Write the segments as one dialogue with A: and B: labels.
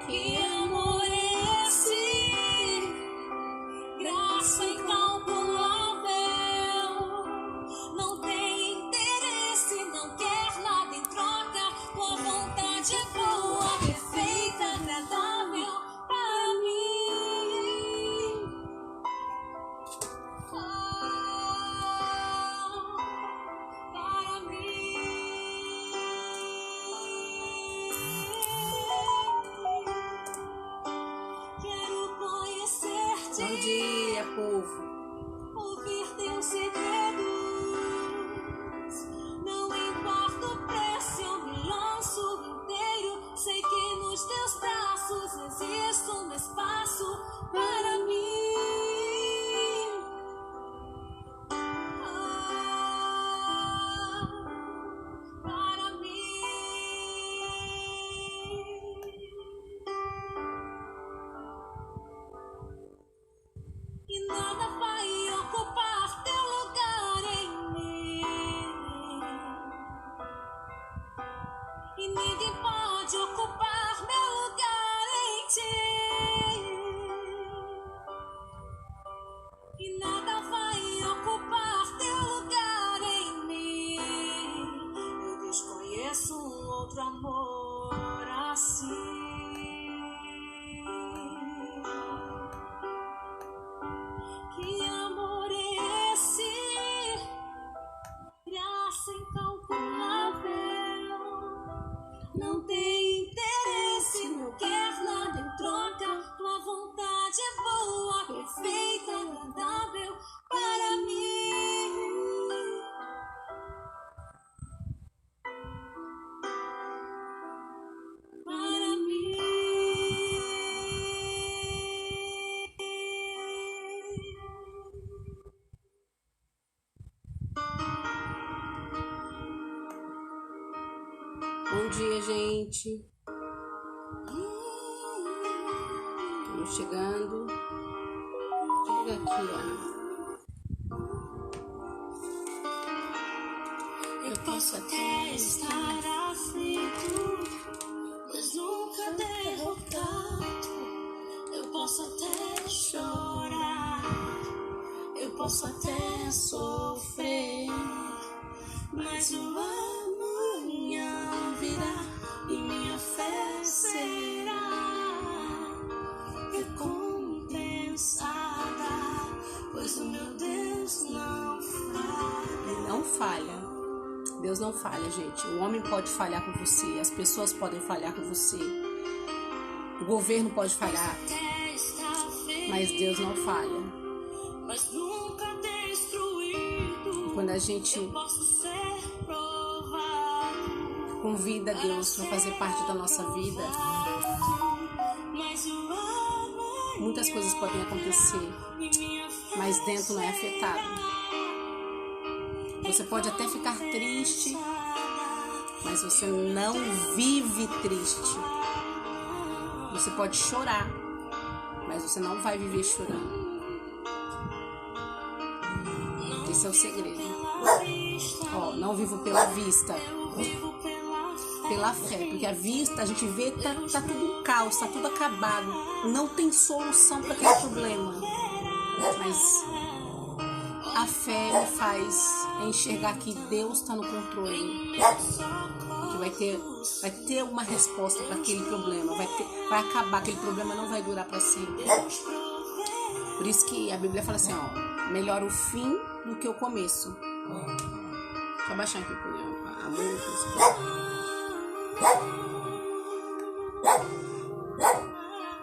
A: Que amor é esse? Graça incalculável. Não tem interesse, não quer nada em troca. Tua vontade é boa, perfeita, agradável para mim. Para mim. Quero conhecer-te.
B: Bom dia, povo.
A: Ouvir teus segredos. Não importa o preço, eu me lanço inteiro. Sei que nos teus braços existe um espaço para mim. Para mim. E nada vai ocupar teu lugar em mim. E ninguém pode ocupar meu lugar em ti. E nada vai ocupar teu lugar em mim. Eu desconheço um outro amor assim. Que amor é esse? Graça incalculável. Não tem interesse, não quer nada em troca. Tua vontade é boa, perfeita, agradável para mim. Para mim.
B: Bom dia, gente. Estamos chegando. Chega aqui, ó.
A: Eu posso até estar aflito, mas nunca derrotado. Eu posso até chorar, eu posso até sofrer, mas o amanhã virá e minha fé será recompensada, pois o meu Deus não falha.
B: Não falha. Deus não falha, gente. O homem pode falhar com você, as pessoas podem falhar com você, o governo pode falhar, mas Deus não falha.
A: Mas nunca destruído.
B: Quando a gente
A: Posso ser provado.
B: convida Deus para fazer parte da nossa vida,
A: Mas o amanhã
B: muitas coisas podem acontecer,
A: e minha fé
B: mas dentro não é afetado. Você pode até ficar triste, mas você não vive triste. Você pode chorar, mas você não vai viver chorando. Esse é o segredo. Ó, não vivo pela vista, pela fé, porque a vista, a gente vê, tá tudo um caos, tá tudo acabado, não tem solução para aquele problema, mas a fé me faz enxergar que Deus está no controle, que vai ter uma resposta para aquele problema, vai acabar, aquele problema não vai durar para sempre. Por isso que a Bíblia fala assim, ó, melhor o fim do que o começo. Deixa eu abaixar aqui a música.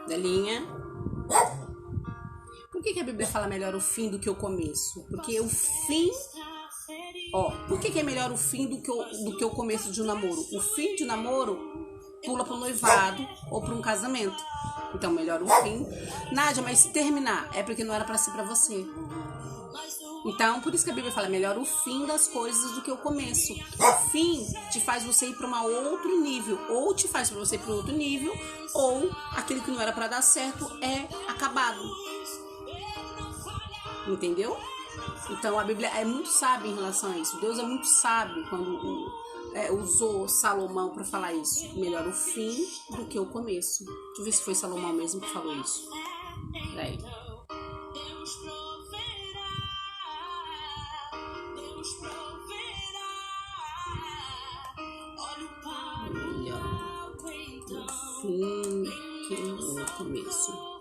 B: Delinha. Por que a Bíblia fala melhor o fim do que o começo? Porque o fim... Ó, por que é melhor o fim do que o começo de um namoro? O fim de um namoro pula para o noivado ou para um casamento. Então, melhor o fim. Nádia, mas se terminar, é porque não era para ser para você. Então, por isso que a Bíblia fala, melhor o fim das coisas do que o começo. O fim te faz você ir para um outro nível, ou te faz para você ir para outro nível, ou aquilo que não era para dar certo é acabado. Entendeu? Então, a Bíblia é muito sábia em relação a isso. Deus é muito sábio quando usou Salomão para falar isso? Melhor o fim do que o começo. Deixa eu ver se foi Salomão mesmo que falou isso. Peraí. Melhor o fim que o começo.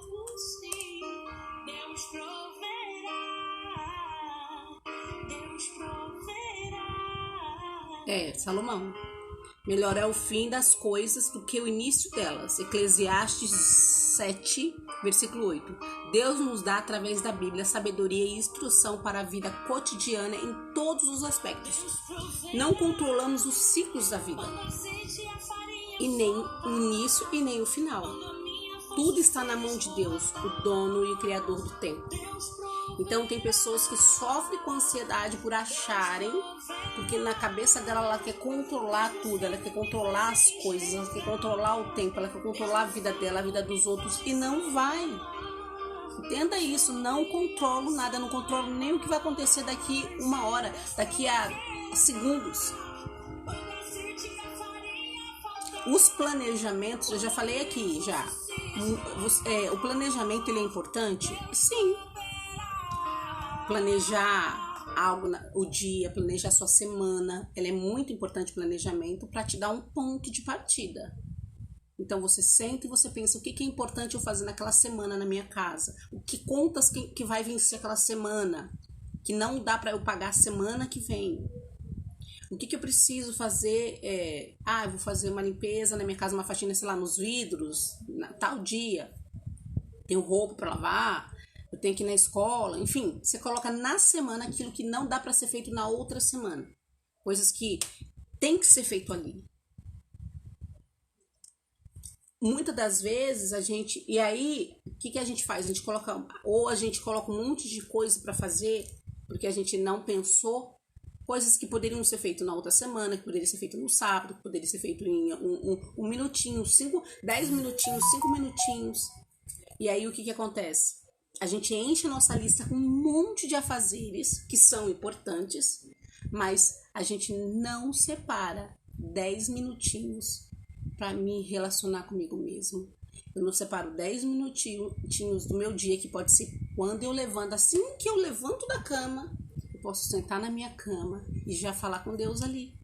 B: Salomão. Melhor é o fim das coisas do que o início delas. Eclesiastes 7, versículo 8. Deus nos dá, através da Bíblia, sabedoria e instrução para a vida cotidiana em todos os aspectos. Não controlamos os ciclos da vida, e nem o início e nem o final. Tudo está na mão de Deus, o dono e o criador do tempo. Então tem pessoas que sofrem com ansiedade por acharem, porque na cabeça dela ela quer controlar tudo, ela quer controlar as coisas, ela quer controlar o tempo, ela quer controlar a vida dela, a vida dos outros, e não vai. Entenda isso, não controlo nada, não controlo nem o que vai acontecer daqui uma hora, daqui a segundos. Os planejamentos, eu já falei aqui, o planejamento ele é importante? Sim. Planejar algo, o dia, planejar a sua semana, ele é muito importante, planejamento, para te dar um ponto de partida. Então você senta e você pensa, o que é importante eu fazer naquela semana na minha casa? O que contas que vai vencer aquela semana? Que não dá para eu pagar a semana que vem? O que eu preciso fazer? Eu vou fazer uma limpeza na minha casa, uma faxina, sei lá, nos vidros, tal dia. Tenho roupa para lavar, eu tenho que ir na escola. Enfim, você coloca na semana aquilo que não dá para ser feito na outra semana. Coisas que tem que ser feito ali. Muitas das vezes a gente... E aí, o que a gente faz? A gente coloca um monte de coisa para fazer, porque a gente não pensou. Coisas que poderiam ser feitas na outra semana, que poderiam ser feitas no sábado, que poderiam ser feitas em um minutinho, 10 minutinhos, 5 minutinhos. E aí o que acontece? A gente enche a nossa lista com um monte de afazeres que são importantes, mas a gente não separa 10 minutinhos para me relacionar comigo mesmo. Eu não separo 10 minutinhos do meu dia, que pode ser quando eu levanto, assim que eu levanto da cama, posso sentar na minha cama e já falar com Deus ali.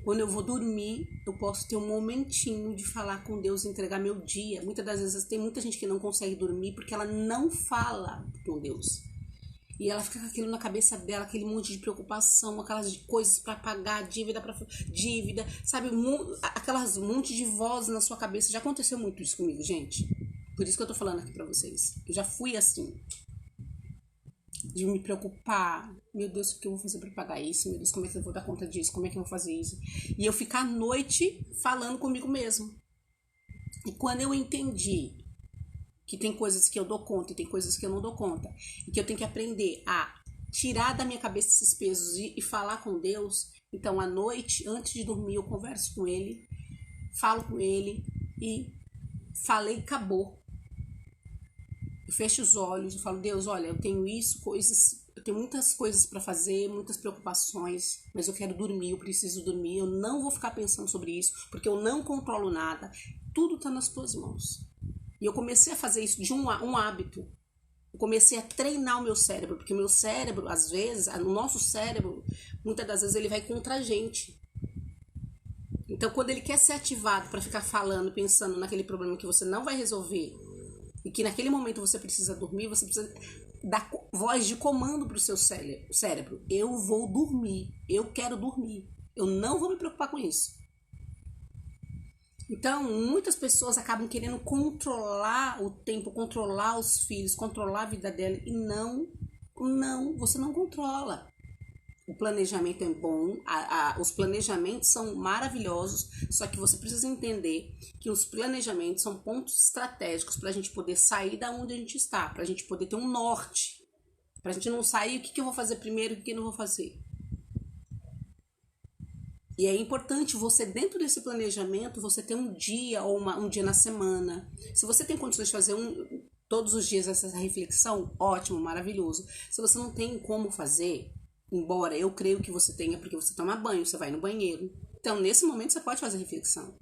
B: Quando eu vou dormir, eu posso ter um momentinho de falar com Deus, entregar meu dia. Muitas das vezes tem muita gente que não consegue dormir porque ela não fala com Deus. E ela fica com aquilo na cabeça dela, aquele monte de preocupação, aquelas coisas para pagar, dívida, sabe? Aquelas monte de vozes na sua cabeça. Já aconteceu muito isso comigo, gente. Por isso que eu tô falando aqui para vocês. Eu já fui assim. De me preocupar, meu Deus, o que eu vou fazer para pagar isso? Meu Deus, como é que eu vou dar conta disso? Como é que eu vou fazer isso? E eu ficar à noite falando comigo mesmo. E quando eu entendi que tem coisas que eu dou conta e tem coisas que eu não dou conta, e que eu tenho que aprender a tirar da minha cabeça esses pesos e falar com Deus, então à noite, antes de dormir, eu converso com Ele, falo com Ele e falei, acabou. Eu fecho os olhos e falo, Deus, olha, eu tenho eu tenho muitas coisas para fazer, muitas preocupações, mas eu quero dormir, eu preciso dormir, eu não vou ficar pensando sobre isso, porque eu não controlo nada, tudo está nas tuas mãos. E eu comecei a fazer isso de um hábito. Eu comecei a treinar o meu cérebro, porque o meu cérebro, às vezes, o nosso cérebro, muitas das vezes ele vai contra a gente. Então, quando ele quer ser ativado para ficar falando, pensando naquele problema que você não vai resolver, e que naquele momento você precisa dormir, você precisa dar voz de comando para o seu cérebro. Eu vou dormir, eu quero dormir, eu não vou me preocupar com isso. Então, muitas pessoas acabam querendo controlar o tempo, controlar os filhos, controlar a vida dela, e não, você não controla. O planejamento é bom, os planejamentos são maravilhosos, só que você precisa entender que os planejamentos são pontos estratégicos para a gente poder sair da onde a gente está, para a gente poder ter um norte, para a gente não sair o que eu vou fazer primeiro e o que eu não vou fazer. E é importante você, dentro desse planejamento, você ter um dia ou um dia na semana. Se você tem condições de fazer todos os dias essa reflexão, ótimo, maravilhoso. Se você não tem como fazer, Embora eu creio que você tenha, porque você toma banho, você vai no banheiro. Então, nesse momento, você pode fazer reflexão.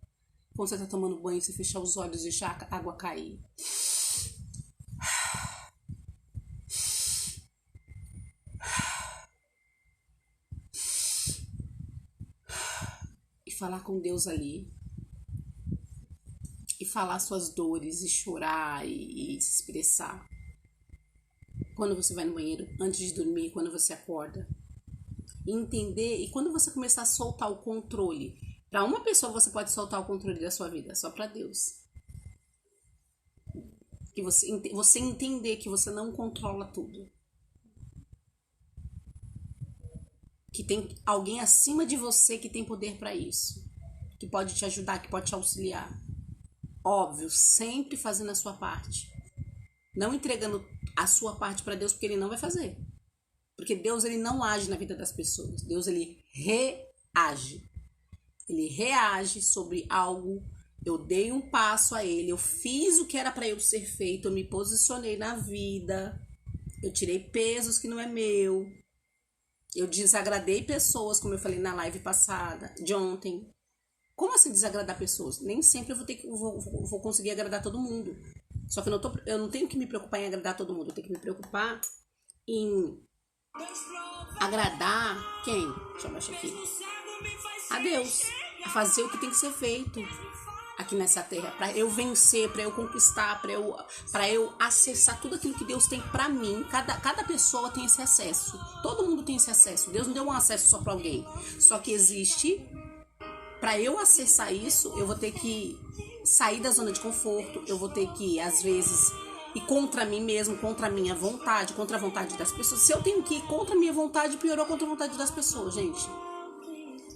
B: Quando você está tomando banho, você fechar os olhos e deixar a água cair. E falar com Deus ali. E falar suas dores, e chorar, e se expressar. Quando você vai no banheiro, antes de dormir, quando você acorda. E entender, e quando você começar a soltar o controle. Para uma pessoa você pode soltar o controle da sua vida, só para Deus. Que você entender que você não controla tudo. Que tem alguém acima de você que tem poder para isso. Que pode te ajudar, que pode te auxiliar. Óbvio, sempre fazendo a sua parte. Não entregando a sua parte para Deus, porque Ele não vai fazer. Porque Deus, Ele não age na vida das pessoas. Deus, Ele reage. Ele reage sobre algo. Eu dei um passo a Ele. Eu fiz o que era para eu ser feito. Eu me posicionei na vida. Eu tirei pesos que não é meu. Eu desagradei pessoas, como eu falei na live passada, de ontem. Como assim desagradar pessoas? Nem sempre eu vou conseguir agradar todo mundo. Só que eu não tenho que me preocupar em agradar todo mundo. Eu tenho que me preocupar em agradar quem? Deixa eu baixar aqui. A Deus. A fazer o que tem que ser feito aqui nessa terra. Para eu vencer, para eu conquistar, para eu acessar tudo aquilo que Deus tem para mim. Cada pessoa tem esse acesso. Todo mundo tem esse acesso. Deus não deu um acesso só para alguém. Só que existe. Para eu acessar isso, eu vou ter que sair da zona de conforto. Eu vou ter que, às vezes, ir contra mim mesmo, contra a minha vontade, contra a vontade das pessoas. Se eu tenho que ir contra a minha vontade, piorou contra a vontade das pessoas, gente.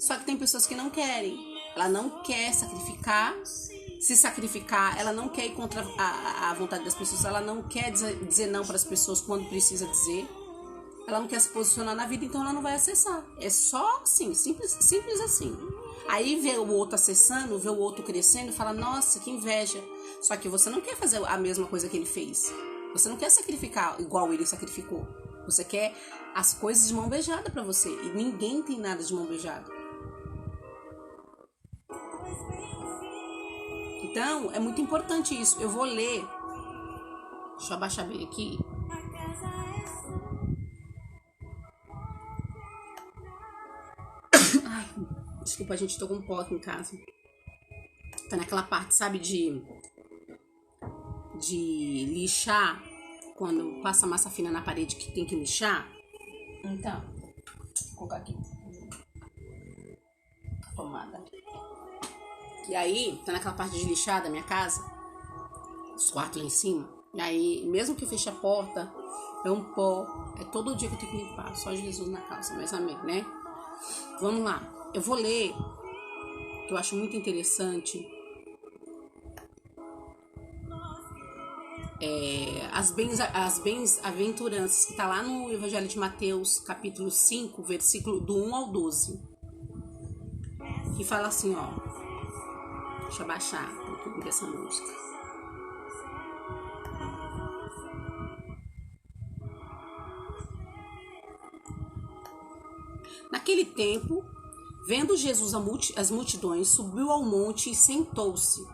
B: Só que tem pessoas que não querem. Ela não quer se sacrificar. Ela não quer ir contra a vontade das pessoas. Ela não quer dizer não para as pessoas quando precisa dizer. Ela não quer se posicionar na vida, então ela não vai acessar. É só assim, simples assim. Aí vê o outro acessando, vê o outro crescendo e fala, nossa, que inveja. Só que você não quer fazer a mesma coisa que ele fez. Você não quer sacrificar igual ele sacrificou. Você quer as coisas de mão beijada pra você. E ninguém tem nada de mão beijada. Então, é muito importante isso. Eu vou ler. Deixa eu abaixar bem aqui. Ai, desculpa, gente, tô com um pó aqui em casa. Tá naquela parte, sabe, de lixar. Quando passa massa fina na parede que tem que lixar. Então, vou colocar aqui. Tomada. E aí, tá naquela parte de lixar da minha casa. Os quartos lá em cima. E aí, mesmo que eu feche a porta, é um pó. É todo dia que eu tenho que limpar. Só Jesus na calça, mas amém, né? Vamos lá. Eu vou ler, que eu acho muito interessante. As bem-aventuranças, que tá lá no Evangelho de Mateus, capítulo 5, versículo do 1 ao 12. Que fala assim, ó. Deixa eu baixar um pouquinho dessa música. Naquele tempo, vendo Jesus as multidões, subiu ao monte e sentou-se.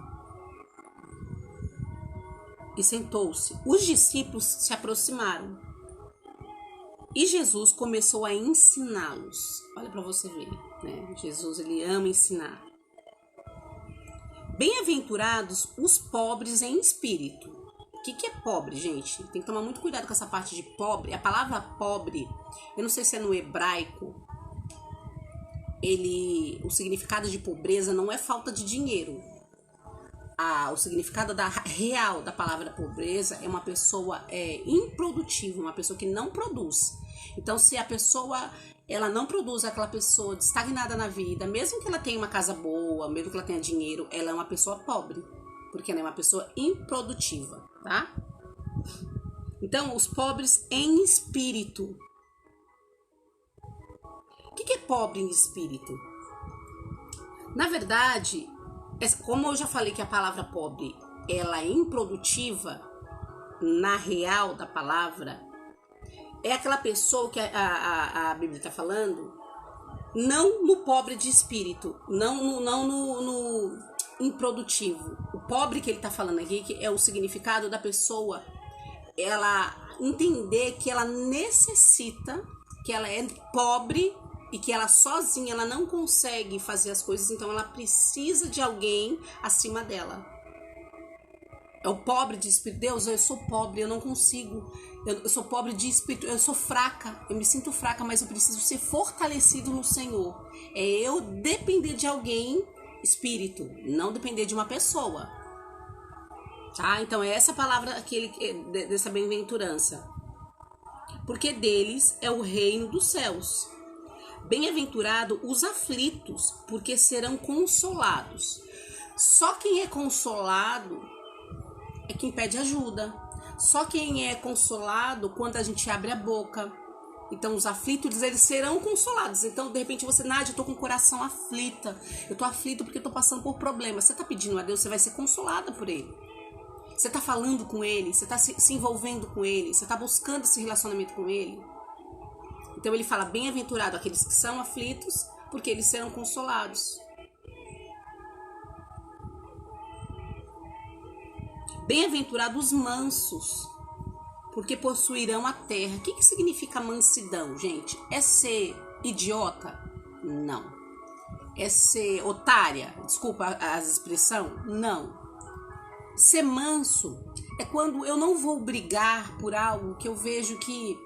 B: Os discípulos se aproximaram. E Jesus começou a ensiná-los. Olha para você ver, né? Jesus, ele ama ensinar. Bem-aventurados os pobres em espírito. O que é pobre, gente? Tem que tomar muito cuidado com essa parte de pobre. A palavra pobre, eu não sei se é no hebraico, o significado de pobreza não é falta de dinheiro. O significado real da palavra pobreza é uma pessoa improdutiva, uma pessoa que não produz. Então, se a pessoa ela não produz, aquela pessoa estagnada na vida, mesmo que ela tenha uma casa boa, mesmo que ela tenha dinheiro, ela é uma pessoa pobre, porque ela é uma pessoa improdutiva, tá? Então, os pobres em espírito. O que é pobre em espírito? Na verdade, como eu já falei que a palavra pobre ela é improdutiva, na real da palavra, é aquela pessoa que a Bíblia está falando, não no pobre de espírito, não no improdutivo. O pobre que ele está falando aqui, que é o significado da pessoa, ela entender que ela necessita, que ela é pobre e que ela sozinha ela não consegue fazer as coisas, então ela precisa de alguém acima dela. É o pobre de espírito. Deus, eu sou pobre, eu não consigo. Eu sou pobre de espírito, eu sou fraca, eu me sinto fraca, mas eu preciso ser fortalecido no Senhor. É eu depender de alguém, espírito, não depender de uma pessoa. Tá? Então é essa palavra dessa bem-aventurança. Porque deles é o reino dos céus. Bem-aventurado os aflitos, porque serão consolados. Só quem é consolado é quem pede ajuda. Só quem é consolado quando a gente abre a boca. Então os aflitos, eles serão consolados. Então de repente você, Nádia, eu tô com o coração aflita. Eu tô aflito porque eu tô passando por problemas. Você tá pedindo a Deus, você vai ser consolada por Ele. Você tá falando com Ele, você tá se envolvendo com Ele, você tá buscando esse relacionamento com Ele. Então ele fala, bem-aventurado aqueles que são aflitos, porque eles serão consolados. Bem-aventurados os mansos, porque possuirão a terra. O que significa mansidão, gente? É ser idiota? Não. É ser otária? Desculpa a expressão? Não. Ser manso é quando eu não vou brigar por algo que eu vejo que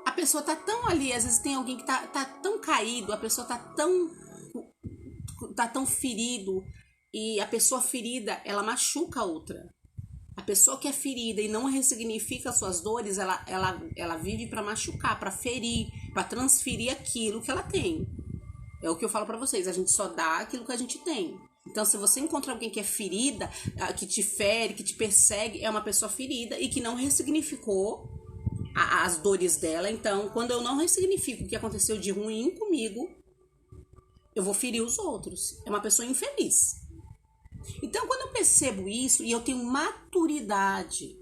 B: a pessoa tá tão ali, às vezes tem alguém que tá tão caído, a pessoa tá tão ferido, e a pessoa ferida, ela machuca a outra. A pessoa que é ferida e não ressignifica suas dores, ela vive para machucar, para ferir, para transferir aquilo que ela tem. É o que eu falo para vocês, a gente só dá aquilo que a gente tem. Então, se você encontra alguém que é ferida, que te fere, que te persegue, é uma pessoa ferida e que não ressignificou as dores dela. Então, quando eu não ressignifico o que aconteceu de ruim comigo, eu vou ferir os outros. É uma pessoa infeliz. Então, quando eu percebo isso e eu tenho maturidade,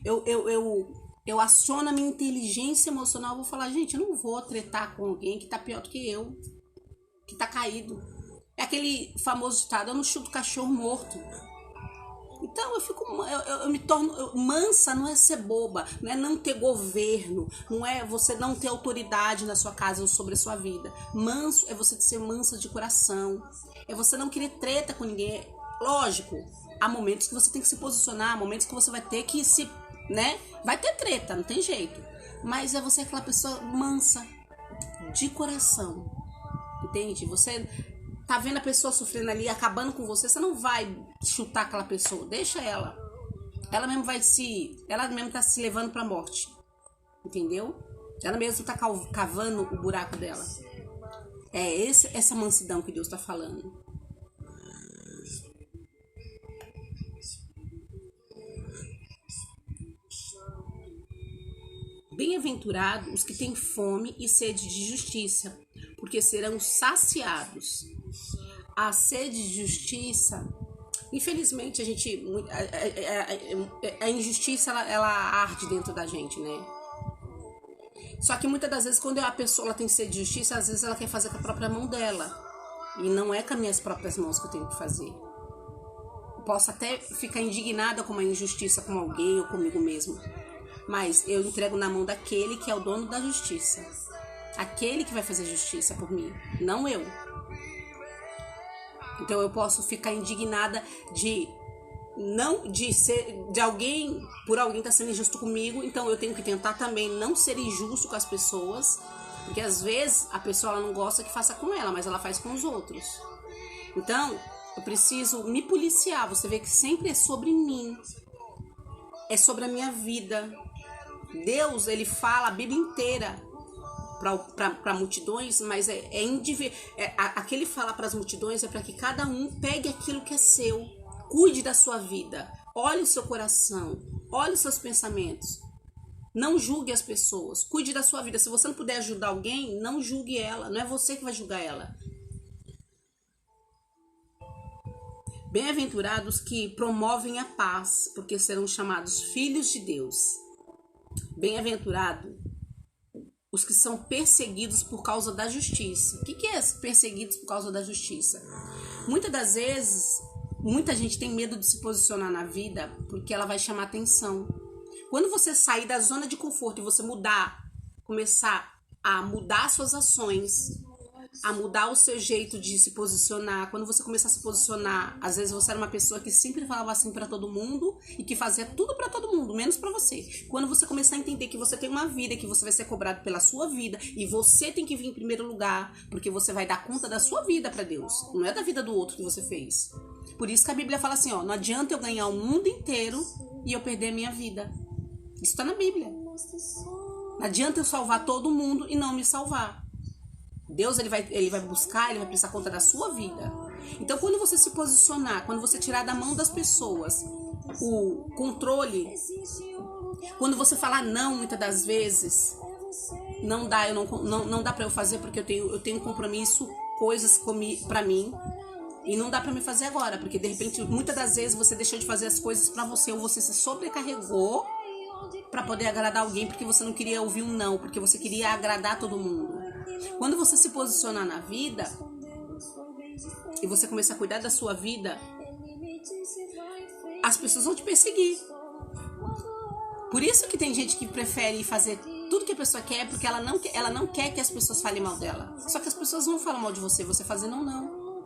B: eu aciono a minha inteligência emocional, eu vou falar, gente, eu não vou tretar com alguém que tá pior do que eu, que tá caído. É aquele famoso ditado, eu não chuto cachorro morto. Então eu me torno mansa, não é ser boba, não é não ter governo, não é você não ter autoridade na sua casa ou sobre a sua vida. Manso é você ser mansa de coração, é você não querer treta com ninguém. Lógico, há momentos que você tem que se posicionar, há momentos que você vai ter que se, né? Vai ter treta, não tem jeito. Mas é você aquela pessoa mansa de coração, entende? Você tá vendo a pessoa sofrendo ali, acabando com você, você não vai chutar aquela pessoa, deixa ela. Ela mesmo tá se levando pra morte, entendeu? Ela mesmo tá cavando o buraco dela. É essa mansidão que Deus tá falando. Bem-aventurados os que têm fome e sede de justiça, porque serão saciados. A sede de justiça, infelizmente a injustiça ela arde dentro da gente, né? Só que muitas das vezes quando a pessoa tem sede de justiça, às vezes ela quer fazer com a própria mão dela, e não é com as minhas próprias mãos que eu tenho que fazer. Eu posso até ficar indignada com uma injustiça com alguém ou comigo mesmo, mas eu entrego na mão daquele que é o dono da justiça. Aquele que vai fazer justiça por mim, não eu. Então eu posso ficar indignada de alguém, por alguém estar sendo injusto comigo, então eu tenho que tentar também não ser injusto com as pessoas, porque às vezes a pessoa ela não gosta que faça com ela, mas ela faz com os outros. Então eu preciso me policiar. Você vê que sempre é sobre mim, é sobre a minha vida. Deus, ele fala a Bíblia inteira para multidões, mas aquele falar para as multidões é para que cada um pegue aquilo que é seu, cuide da sua vida, olhe o seu coração, olhe os seus pensamentos, não julgue as pessoas, cuide da sua vida. Se você não puder ajudar alguém, não julgue ela, não é você que vai julgar ela. Bem-aventurados que promovem a paz, porque serão chamados filhos de Deus. Bem-aventurado os que são perseguidos por causa da justiça. O que é perseguidos por causa da justiça? Muitas das vezes, muita gente tem medo de se posicionar na vida porque ela vai chamar atenção. Quando você sair da zona de conforto e você começar a mudar suas ações, a mudar o seu jeito de se posicionar, quando você começar a se posicionar, às vezes você era uma pessoa que sempre falava assim pra todo mundo e que fazia tudo pra todo mundo, menos pra você. Quando você começar a entender que você tem uma vida, que você vai ser cobrado pela sua vida e você tem que vir em primeiro lugar, porque você vai dar conta da sua vida pra Deus, não é da vida do outro que você fez. Por isso que a Bíblia fala assim, ó, não adianta eu ganhar o mundo inteiro e eu perder a minha vida. Isso tá na Bíblia. Não adianta eu salvar todo mundo e não me salvar. Deus ele vai buscar, ele vai prestar conta da sua vida. Então, quando você se posicionar, quando você tirar da mão das pessoas o controle, quando você falar não, muitas das vezes, não dá pra eu fazer porque eu tenho compromisso, coisas pra mim, e não dá pra me fazer agora, porque de repente, muitas das vezes você deixou de fazer as coisas pra você, ou você se sobrecarregou pra poder agradar alguém, porque você não queria ouvir um não, porque você queria agradar todo mundo. Quando você se posicionar na vida e você começar a cuidar da sua vida, as pessoas vão te perseguir. Por isso que tem gente que prefere fazer tudo que a pessoa quer, porque ela não quer que as pessoas falem mal dela. Só que as pessoas vão falar mal de você fazendo ou não.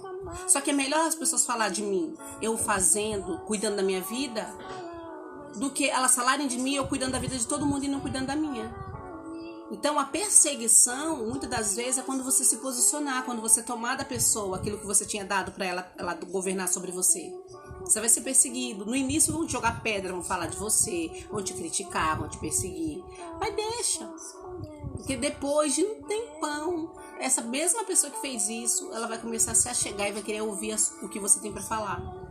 B: Só que é melhor as pessoas falar de mim, eu fazendo, cuidando da minha vida, do que elas falarem de mim, eu cuidando da vida de todo mundo e não cuidando da minha. Então, a perseguição, muitas das vezes, é quando você se posicionar, quando você tomar da pessoa aquilo que você tinha dado para ela governar sobre você. Você vai ser perseguido. No início vão te jogar pedra, vão falar de você, vão te criticar, vão te perseguir. Mas deixa. Porque depois de um tempão, essa mesma pessoa que fez isso, ela vai começar a se achegar e vai querer ouvir o que você tem para falar.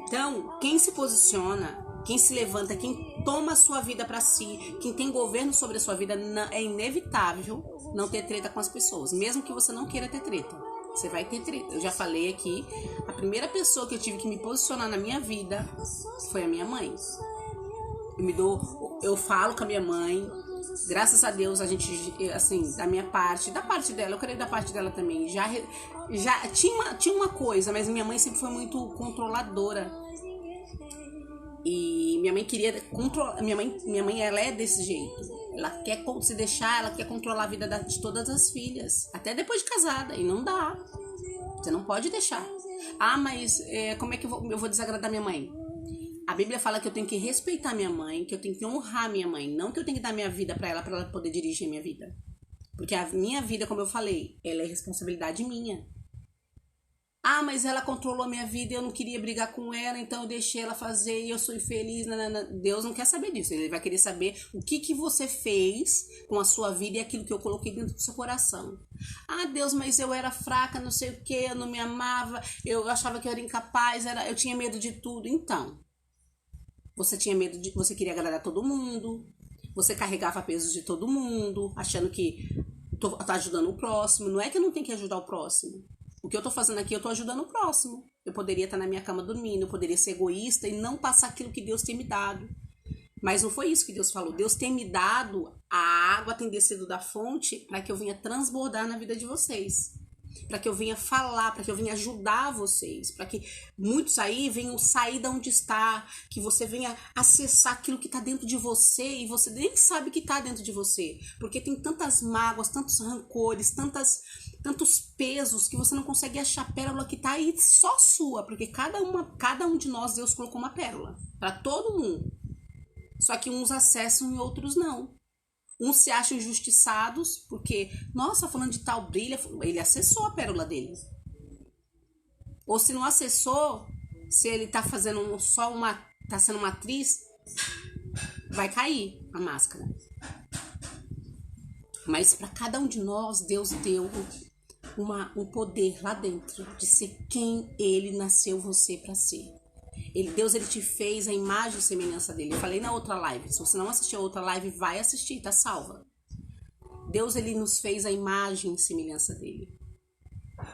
B: Então, quem se posiciona, quem se levanta, quem toma a sua vida pra si, quem tem governo sobre a sua vida, é inevitável não ter treta com as pessoas. Mesmo que você não queira ter treta, você vai ter treta. Eu já falei aqui, a primeira pessoa que eu tive que me posicionar na minha vida foi a minha mãe. Eu falo com a minha mãe, graças a Deus, a gente, assim, da parte dela, eu creio da parte dela também, já tinha uma coisa, mas minha mãe sempre foi muito controladora. E minha mãe queria controlar. Minha mãe, ela é desse jeito. Ela quer se deixar, ela quer controlar a vida de todas as filhas, até depois de casada. E não dá. Você não pode deixar. Ah, mas como é que eu vou desagradar minha mãe? A Bíblia fala que eu tenho que respeitar minha mãe, que eu tenho que honrar minha mãe, não que eu tenho que dar minha vida pra ela poder dirigir minha vida. Porque a minha vida, como eu falei, ela é responsabilidade minha. Ah, mas ela controlou a minha vida e eu não queria brigar com ela, então eu deixei ela fazer e eu sou infeliz. Deus não quer saber disso. Ele vai querer saber o que você fez com a sua vida e aquilo que eu coloquei dentro do seu coração. Ah, Deus, mas eu era fraca, não sei o que, eu não me amava, eu achava que eu era incapaz, eu tinha medo de tudo. Então, você tinha medo você queria agradar todo mundo, você carregava pesos de todo mundo, achando que tá ajudando o próximo. Não é que eu não tenho que ajudar o próximo. O que eu tô fazendo aqui, eu tô ajudando o próximo. Eu poderia estar na minha cama dormindo, eu poderia ser egoísta e não passar aquilo que Deus tem me dado. Mas não foi isso que Deus falou. Deus tem me dado, a água tem descido da fonte para que eu venha transbordar na vida de vocês. Para que eu venha falar, para que eu venha ajudar vocês. Para que muitos aí venham sair de onde está, que você venha acessar aquilo que está dentro de você e você nem sabe que está dentro de você. Porque tem tantas mágoas, tantos rancores, tantos pesos que você não consegue achar a pérola que tá aí só sua, porque cada um de nós Deus colocou uma pérola para todo mundo. Só que uns acessam e outros não. Uns se acham injustiçados porque, nossa, falando de tal brilha, ele acessou a pérola dele. Ou se não acessou, se ele tá fazendo tá sendo uma atriz, vai cair a máscara. Mas para cada um de nós, Deus deu um poder lá dentro de ser quem ele nasceu você para ser. Deus ele te fez a imagem e semelhança dele. Eu falei na outra live. Se você não assistiu a outra live, vai assistir, tá salva. Deus ele nos fez a imagem e semelhança dele.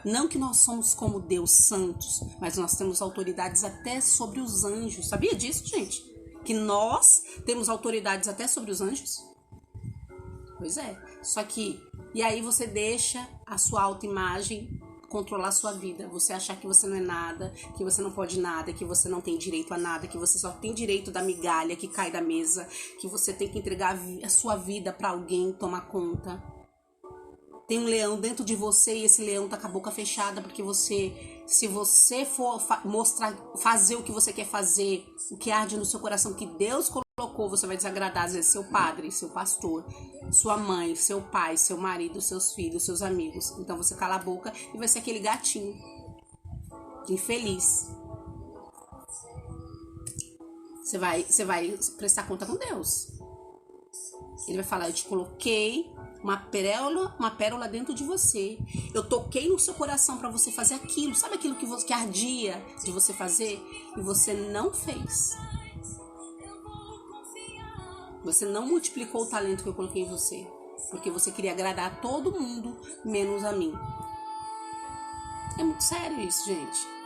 B: Não que nós somos como Deus santos, mas nós temos autoridades até sobre os anjos. Sabia disso, gente? Que nós temos autoridades até sobre os anjos? Pois é. Só que, e aí você deixa a sua autoimagem controlar a sua vida. Você achar que você não é nada, que você não pode nada, que você não tem direito a nada, que você só tem direito da migalha que cai da mesa, que você tem que entregar a sua vida para alguém tomar conta. Tem um leão dentro de você e esse leão tá com a boca fechada porque se você for fazer o que você quer fazer, o que arde no seu coração, que Deus colocou, você vai desagradar às vezes seu padre, seu pastor, sua mãe, seu pai, seu marido, seus filhos, seus amigos. Então você cala a boca e vai ser aquele gatinho infeliz. Você vai prestar conta com Deus. Ele vai falar: eu te coloquei uma pérola dentro de você. Eu toquei no seu coração para você fazer aquilo. Sabe aquilo que ardia de você fazer? E você não fez. Você não multiplicou o talento que eu coloquei em você. Porque você queria agradar a todo mundo, menos a mim. É muito sério isso, gente.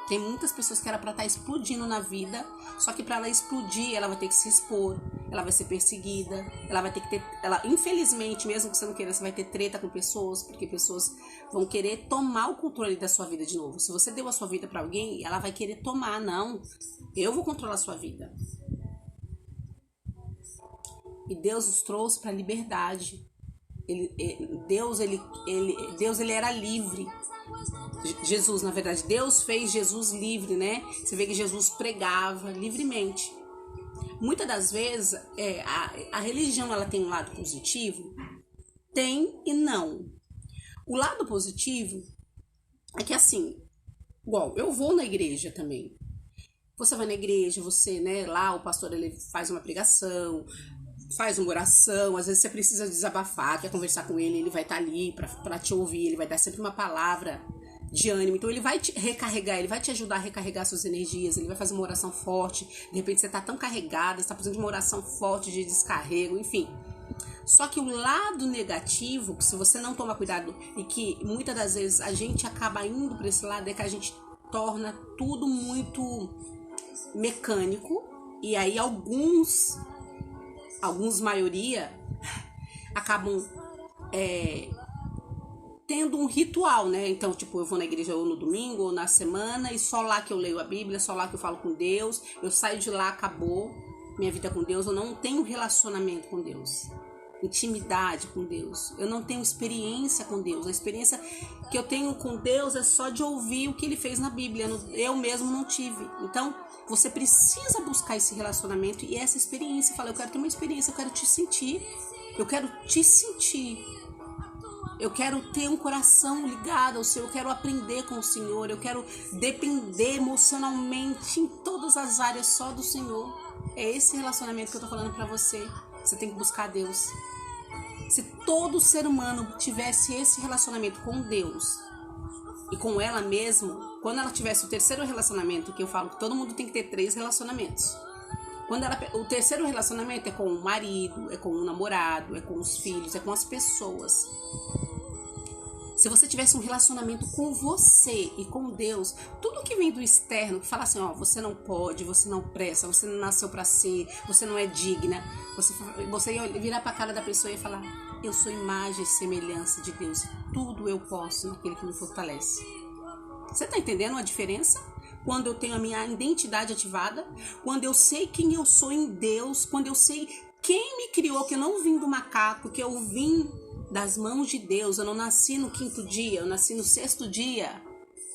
B: Tem muitas pessoas que era pra estar explodindo na vida, só que pra ela explodir, ela vai ter que se expor, ela vai ser perseguida, ela vai ter que ter... infelizmente, mesmo que você não queira, você vai ter treta com pessoas, porque pessoas vão querer tomar o controle da sua vida de novo. Se você deu a sua vida pra alguém, ela vai querer tomar. Não, eu vou controlar a sua vida. E Deus nos trouxe pra liberdade. Deus era livre. Jesus, na verdade, Deus fez Jesus livre, né? Você vê que Jesus pregava livremente. Muitas das vezes, a religião, ela tem um lado positivo? Tem e não. O lado positivo é que, assim, igual, eu vou na igreja também. Você vai na igreja, você, né, lá o pastor, ele faz uma pregação, faz uma oração, às vezes você precisa desabafar, quer conversar com ele, ele vai estar ali pra te ouvir, ele vai dar sempre uma palavra de ânimo, então ele vai te recarregar, ele vai te ajudar a recarregar suas energias, ele vai fazer uma oração forte, de repente você tá tão carregada, você tá precisando de uma oração forte de descarrego, enfim. Só que o lado negativo, que se você não tomar cuidado, e que muitas das vezes a gente acaba indo para esse lado, é que a gente torna tudo muito mecânico, e aí alguns maioria, acabam tendo um ritual, né? Então, tipo, eu vou na igreja ou no domingo ou na semana e só lá que eu leio a Bíblia, só lá que eu falo com Deus, eu saio de lá, acabou minha vida com Deus, eu não tenho relacionamento com Deus, intimidade com Deus, eu não tenho experiência com Deus. A experiência que eu tenho com Deus é só de ouvir o que Ele fez na Bíblia, eu mesmo não tive. Então, você precisa buscar esse relacionamento e essa experiência. Fala, eu quero ter uma experiência, eu quero te sentir, eu quero te sentir. Eu quero ter um coração ligado ao Senhor, eu quero aprender com o Senhor, eu quero depender emocionalmente em todas as áreas só do Senhor. É esse relacionamento que eu tô falando pra você. Você tem que buscar Deus. Se todo ser humano tivesse esse relacionamento com Deus e com ela mesma, quando ela tivesse o terceiro relacionamento, que eu falo que todo mundo tem que ter 3 relacionamentos. O terceiro relacionamento é com o marido, é com o namorado, é com os filhos, é com as pessoas. Se você tivesse um relacionamento com você e com Deus, tudo que vem do externo, que fala assim, ó, você não pode, você não presta, você não nasceu pra ser, você não é digna, você ia virar pra cara da pessoa e falar, eu sou imagem e semelhança de Deus, tudo eu posso naquele que me fortalece. Você tá entendendo a diferença? Quando eu tenho a minha identidade ativada, quando eu sei quem eu sou em Deus, quando eu sei quem me criou, que eu não vim do macaco, que eu vim das mãos de Deus, eu não nasci no 5º dia, eu nasci no 6º dia.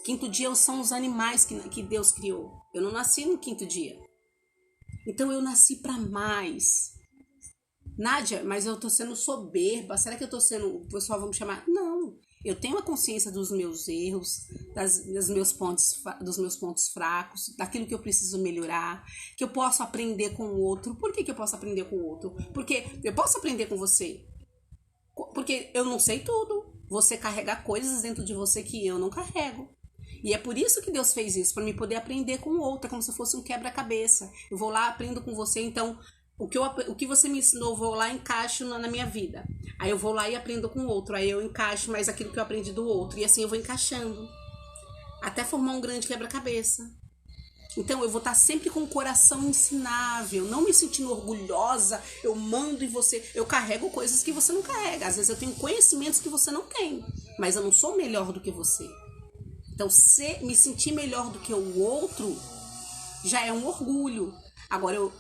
B: 5º dia são os animais que Deus criou. Eu não nasci no 5º dia. Então eu nasci para mais. Nádia, mas eu tô sendo soberba. Será que eu tô sendo... O pessoal vai me chamar? Não. Eu tenho a consciência dos meus erros, dos meus pontos fracos, daquilo que eu preciso melhorar, que eu posso aprender com o outro. Por que eu posso aprender com o outro? Porque eu posso aprender com você. Porque eu não sei tudo. Você carrega coisas dentro de você que eu não carrego. E é por isso que Deus fez isso, para mim poder aprender com o outro, como se fosse um quebra-cabeça. Eu vou lá, aprendo com você, então o que você me ensinou, eu vou lá e encaixo na minha vida. Aí eu vou lá e aprendo com o outro. Aí eu encaixo mais aquilo que eu aprendi do outro. E assim eu vou encaixando. Até formar um grande quebra-cabeça. Então eu vou estar sempre com o coração ensinável, não me sentindo orgulhosa, eu mando em você, eu carrego coisas que você não carrega. Às vezes eu tenho conhecimentos que você não tem, mas eu não sou melhor do que você. Então me sentir melhor do que o outro já é um orgulho. Agora eu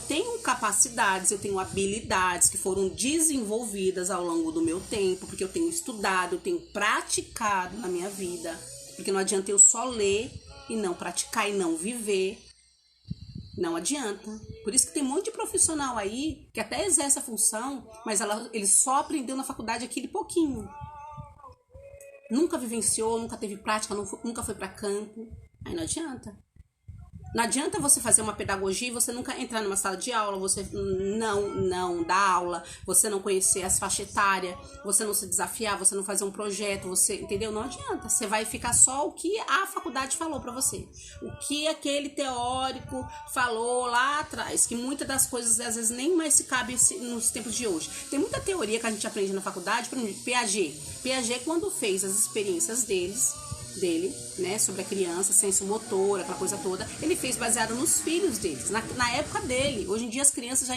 B: tenho capacidades, eu tenho habilidades que foram desenvolvidas ao longo do meu tempo, porque eu tenho estudado, eu tenho praticado na minha vida, porque não adianta eu só ler e não praticar e não viver. Não adianta. Por isso que tem um monte de profissional aí que até exerce a função, mas ele só aprendeu na faculdade aquele pouquinho. Nunca vivenciou, nunca teve prática, nunca foi para campo. Aí não adianta. Não adianta você fazer uma pedagogia e você nunca entrar numa sala de aula, você não dar aula, você não conhecer as faixas etárias, você não se desafiar, você não fazer um projeto, você, entendeu? Não adianta. Você vai ficar só o que a faculdade falou pra você. O que aquele teórico falou lá atrás, que muitas das coisas às vezes nem mais se cabe nos tempos de hoje. Tem muita teoria que a gente aprende na faculdade, por exemplo, Piaget. Piaget, quando fez as experiências dele, né, sobre a criança, senso motor, aquela coisa toda, ele fez baseado nos filhos deles, na época dele. Hoje em dia as crianças já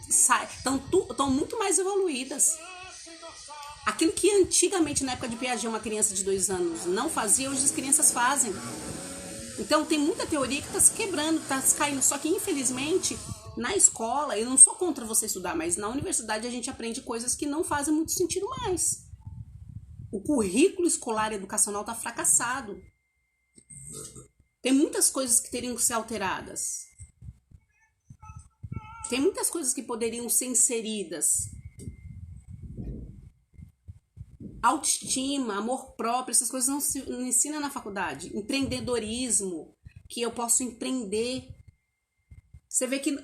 B: estão muito mais evoluídas. Aquilo que antigamente, na época de Piaget, uma criança de 2 anos não fazia, hoje as crianças fazem. Então tem muita teoria que está se quebrando, está se caindo, só que infelizmente na escola, eu não sou contra você estudar, mas na universidade a gente aprende coisas que não fazem muito sentido mais. O currículo escolar educacional está fracassado. Tem muitas coisas que teriam que ser alteradas. Tem muitas coisas que poderiam ser inseridas. Autoestima, amor próprio, essas coisas não ensinam na faculdade. Empreendedorismo, que eu posso empreender. Você vê que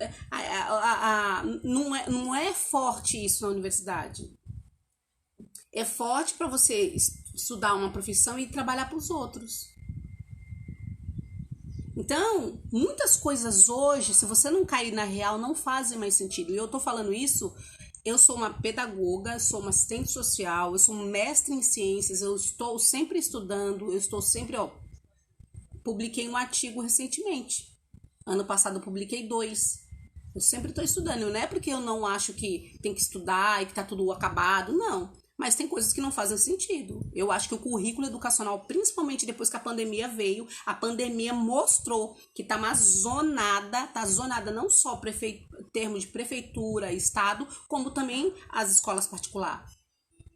B: não é forte isso na universidade. É forte para você estudar uma profissão e trabalhar para os outros. Então, muitas coisas hoje, se você não cair na real, não fazem mais sentido. E eu tô falando isso, eu sou uma pedagoga, sou uma assistente social, eu sou um mestre em ciências, eu estou sempre estudando, eu estou sempre, publiquei um artigo recentemente. Ano passado eu publiquei 2. Eu sempre estou estudando, não é porque eu não acho que tem que estudar e que tá tudo acabado, não. Mas tem coisas que não fazem sentido. Eu acho que o currículo educacional, principalmente depois que a pandemia veio, a pandemia mostrou que tá zonada não só termo de prefeitura, estado, como também as escolas particulares.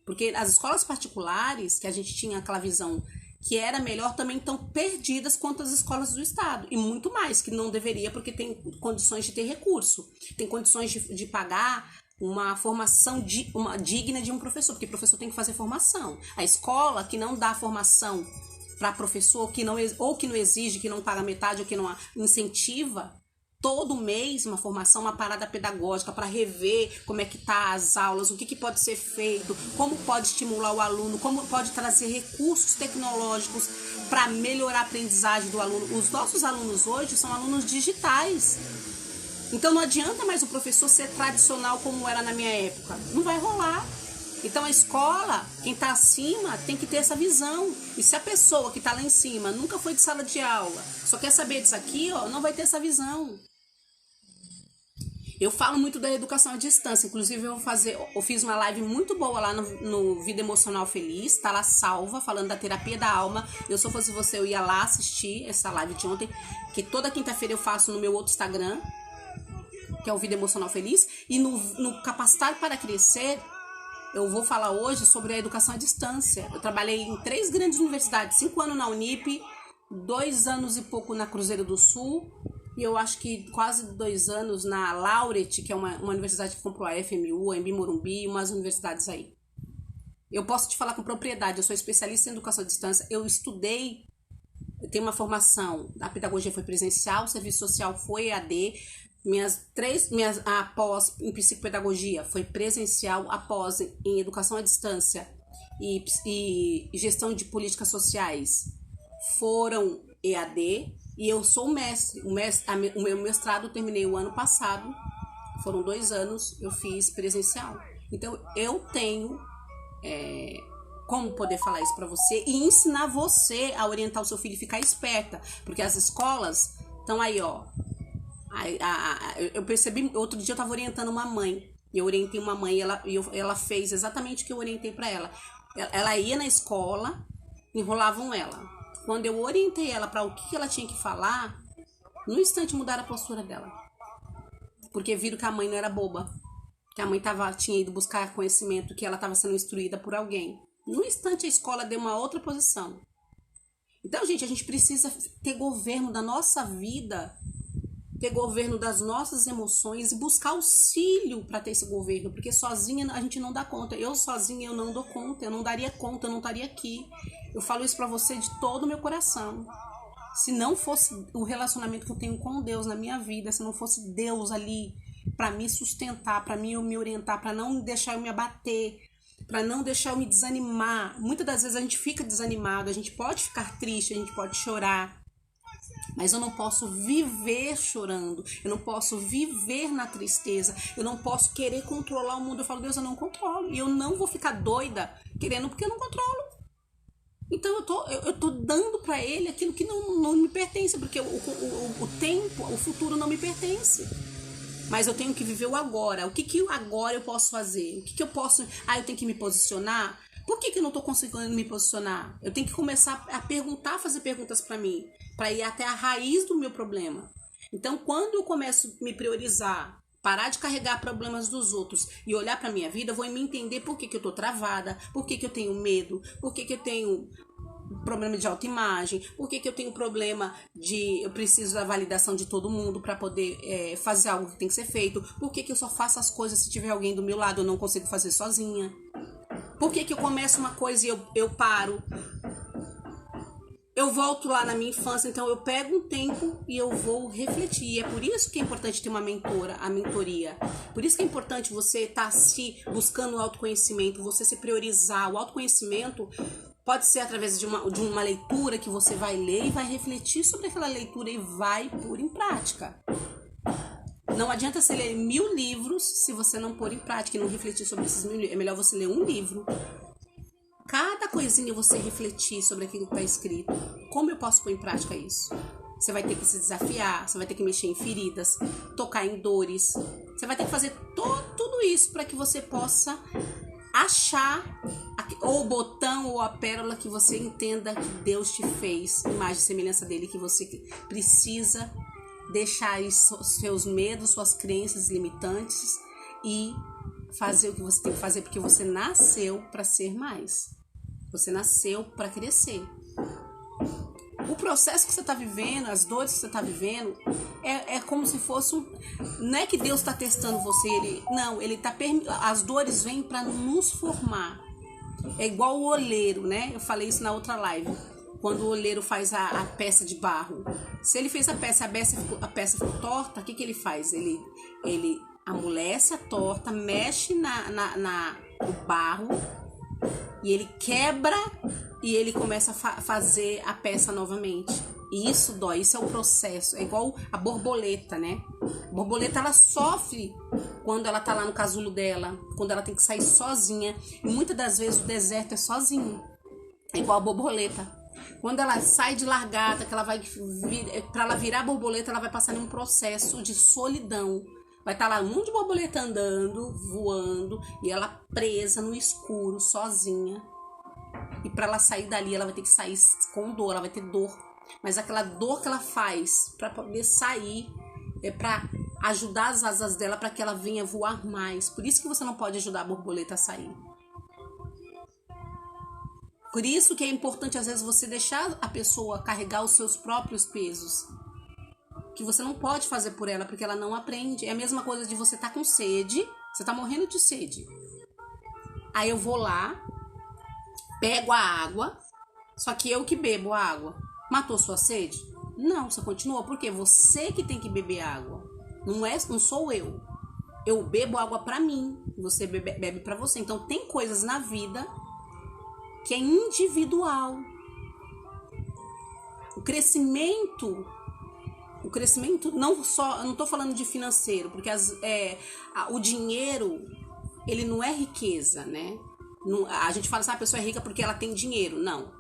B: Porque as escolas particulares, que a gente tinha aquela visão que era melhor, também estão perdidas quanto as escolas do estado. E muito mais, que não deveria, porque tem condições de ter recurso. Tem condições de pagar uma formação digna de um professor, porque o professor tem que fazer formação. A escola que não dá formação para professor, que não exige, que não paga metade, ou que não incentiva, todo mês uma formação, uma parada pedagógica para rever como é que tá as aulas, o que pode ser feito, como pode estimular o aluno, como pode trazer recursos tecnológicos para melhorar a aprendizagem do aluno. Os nossos alunos hoje são alunos digitais. Então não adianta mais o professor ser tradicional como era na minha época. Não vai rolar. Então a escola, quem está acima, tem que ter essa visão. E se a pessoa que está lá em cima nunca foi de sala de aula, só quer saber disso aqui, não vai ter essa visão. Eu falo muito da educação à distância. Inclusive eu fiz uma live muito boa lá no Vida Emocional Feliz. Tá lá salva, falando da terapia da alma. Se eu fosse você, eu ia lá assistir essa live de ontem, que toda quinta-feira eu faço no meu outro Instagram, que é o Vida Emocional Feliz, e no Capacitar para Crescer, eu vou falar hoje sobre a educação à distância. Eu trabalhei em 3 grandes universidades, 5 anos na Unip, 2 anos e pouco na Cruzeiro do Sul, e eu acho que quase 2 anos na Laureate, que é uma universidade que comprou a FMU, a Embi Morumbi, e umas universidades aí. Eu posso te falar com propriedade, eu sou especialista em educação à distância, eu estudei, eu tenho uma formação, a pedagogia foi presencial, o serviço social foi EAD, a pós em psicopedagogia foi presencial, a pós em educação à distância e gestão de políticas sociais foram EAD, e eu sou o mestre. O meu mestrado eu terminei o ano passado, Foram 2 anos, eu fiz presencial. Então, eu tenho como poder falar isso pra você e ensinar você a orientar o seu filho e ficar esperta. Porque as escolas estão aí, ó. Eu percebi, outro dia eu tava orientando uma mãe. E eu orientei uma mãe e ela fez exatamente o que eu orientei pra ela. Ela ia na escola, enrolavam ela. Quando eu orientei ela pra o que ela tinha que falar, no instante mudaram a postura dela. Porque viram que a mãe não era boba. Que a mãe tinha ido buscar conhecimento, que ela estava sendo instruída por alguém. No instante a escola deu uma outra posição. Então, gente, a gente precisa ter governo da nossa vida, ter governo das nossas emoções e buscar auxílio para ter esse governo, porque sozinha a gente não dá conta. Eu sozinha eu não dou conta, eu não daria conta, eu não estaria aqui. Eu falo isso para você de todo o meu coração. Se não fosse o relacionamento que eu tenho com Deus na minha vida, se não fosse Deus ali para me sustentar, para me orientar, para não deixar eu me abater, para não deixar eu me desanimar. Muitas das vezes a gente fica desanimado, a gente pode ficar triste, a gente pode chorar, mas eu não posso viver chorando, eu não posso viver na tristeza, eu não posso querer controlar o mundo. Eu falo, Deus, eu não controlo, e eu não vou ficar doida querendo porque eu não controlo. Então eu tô dando para ele aquilo que não me pertence, porque o tempo, o futuro não me pertence. Mas eu tenho que viver o agora. O que agora eu posso fazer? O que eu posso... eu tenho que me posicionar? Por que eu não tô conseguindo me posicionar? Eu tenho que começar a perguntar, fazer perguntas para mim, para ir até a raiz do meu problema. Então, quando eu começo a me priorizar, parar de carregar problemas dos outros e olhar para minha vida, eu vou me entender por que eu tô travada, por que eu tenho medo, por que eu tenho problema de autoimagem, por que eu tenho problema de eu preciso da validação de todo mundo para poder fazer algo que tem que ser feito, por que eu só faço as coisas se tiver alguém do meu lado, eu não consigo fazer sozinha, por que eu começo uma coisa e eu paro, eu volto lá na minha infância. Então eu pego um tempo e eu vou refletir. E é por isso que é importante ter uma mentora, a mentoria. Por isso que é importante você estar se buscando o autoconhecimento, você se priorizar. O autoconhecimento pode ser através de uma leitura que você vai ler e vai refletir sobre aquela leitura e vai pôr em prática. Não adianta você ler 1000 livros se você não pôr em prática e não refletir sobre esses 1000 livros. É melhor você ler um livro. Cada coisinha você refletir sobre aquilo que está escrito. Como eu posso pôr em prática isso? Você vai ter que se desafiar, você vai ter que mexer em feridas, tocar em dores. Você vai ter que fazer tudo isso para que você possa achar ou o botão ou a pérola que você entenda que Deus te fez, imagem e semelhança dele, que você precisa deixar aí seus medos, suas crenças limitantes e fazer o que você tem que fazer, porque você nasceu para ser mais. Você nasceu para crescer. O processo que você está vivendo, as dores que você está vivendo, é como se fosse não é que Deus está testando você, as dores vêm para nos formar. É igual o oleiro, né? Eu falei isso na outra live. Quando o oleiro faz a peça de barro. Se ele fez a peça ficou torta, o que ele faz? Ele amolece a torta, mexe no barro, e ele quebra e ele começa a fazer a peça novamente. E isso dói, isso é o processo. É igual a borboleta, né? A borboleta, ela sofre quando ela tá lá no casulo dela, quando ela tem que sair sozinha. E muitas das vezes o deserto é sozinho. É igual a borboleta. Quando ela sai de largata, que ela vai para ela virar borboleta, ela vai passar em um processo de solidão. Vai estar lá um monte de borboleta andando, voando, e ela presa no escuro, sozinha. E para ela sair dali, ela vai ter que sair com dor, ela vai ter dor. Mas aquela dor que ela faz para poder sair é para ajudar as asas dela para que ela venha voar mais. Por isso que você não pode ajudar a borboleta a sair. Por isso que é importante, às vezes, você deixar a pessoa carregar os seus próprios pesos. Que você não pode fazer por ela, porque ela não aprende. É a mesma coisa de você estar com sede, você tá morrendo de sede. Aí eu vou lá, pego a água, só que eu que bebo a água. Matou sua sede? Não, você continua, porque você que tem que beber água. Não sou eu. Eu bebo água pra mim, você bebe pra você. Então tem coisas na vida que é individual. O crescimento O crescimento, não só, eu não tô falando de financeiro, porque o dinheiro, ele não é riqueza, né? A gente fala assim, a pessoa é rica porque ela tem dinheiro. Não.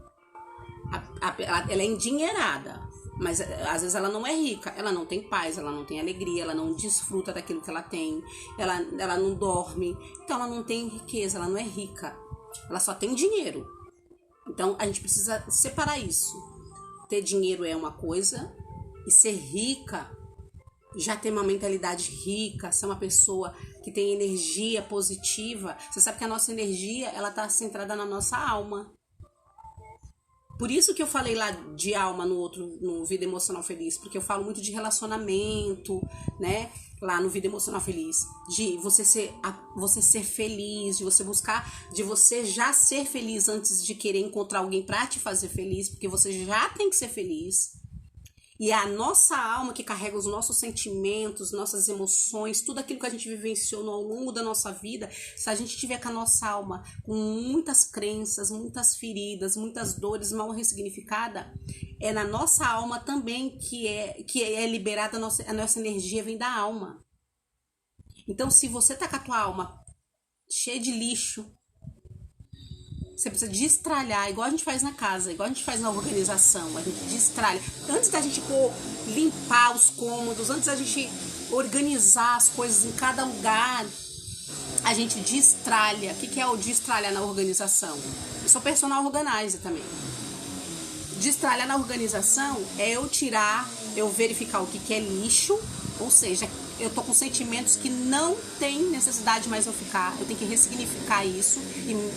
B: Ela é endinheirada, mas às vezes ela não é rica, ela não tem paz, ela não tem alegria, ela não desfruta daquilo que ela tem, ela não dorme, então ela não tem riqueza, ela não é rica, ela só tem dinheiro. Então a gente precisa separar isso. Ter dinheiro é uma coisa e ser rica, já ter uma mentalidade rica, ser uma pessoa que tem energia positiva. Você sabe que a nossa energia, ela tá centrada na nossa alma. Por isso que eu falei lá de alma no Vida Emocional Feliz, porque eu falo muito de relacionamento, né? Lá no Vida Emocional Feliz, de você ser feliz, de você buscar, de você já ser feliz antes de querer encontrar alguém pra te fazer feliz, porque você já tem que ser feliz. E é a nossa alma que carrega os nossos sentimentos, nossas emoções, tudo aquilo que a gente vivenciou ao longo da nossa vida. Se a gente tiver com a nossa alma com muitas crenças, muitas feridas, muitas dores mal ressignificadas, é na nossa alma também que é liberada a nossa energia, vem da alma. Então, se você tá com a tua alma cheia de lixo, você precisa destralhar, igual a gente faz na casa, igual a gente faz na organização, a gente destralha. Antes da gente limpar os cômodos, antes da gente organizar as coisas em cada lugar, a gente destralha. O que é o destralhar na organização? Eu sou personal organizer também. Destralhar na organização é eu verificar o que é lixo, ou seja, eu tô com sentimentos que não tem necessidade mais eu ficar. Eu tenho que ressignificar isso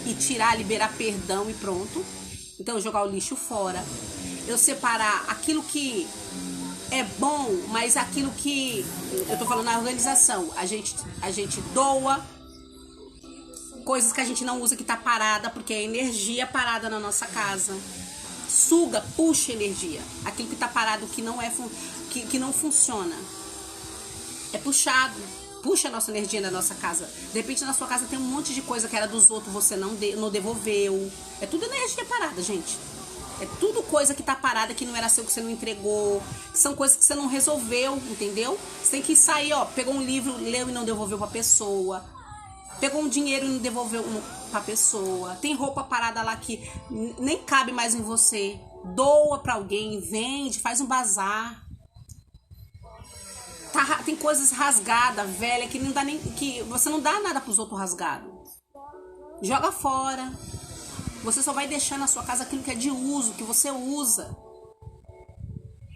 B: e tirar, liberar perdão e pronto. Então, jogar o lixo fora. Eu separar aquilo que é bom, mas aquilo que... Eu tô falando na organização. A gente doa coisas que a gente não usa, que tá parada, porque é energia parada na nossa casa. Suga, puxa energia. Aquilo que tá parado, que não funciona. É puxado, puxa a nossa energia da nossa casa. De repente na sua casa tem um monte de coisa que era dos outros, você não devolveu. É tudo energia parada, gente. É tudo coisa que tá parada, que não era seu, que você não entregou. Que são coisas que você não resolveu, entendeu? Você tem que sair, pegou um livro, leu e não devolveu pra pessoa. Pegou um dinheiro e não devolveu pra pessoa. Tem roupa parada lá que nem cabe mais em você. Doa pra alguém, vende, faz um bazar. Tem coisas rasgadas, velha, que não dá nem, que você não dá nada pros outros rasgados. Joga fora. Você só vai deixar na sua casa aquilo que é de uso, que você usa.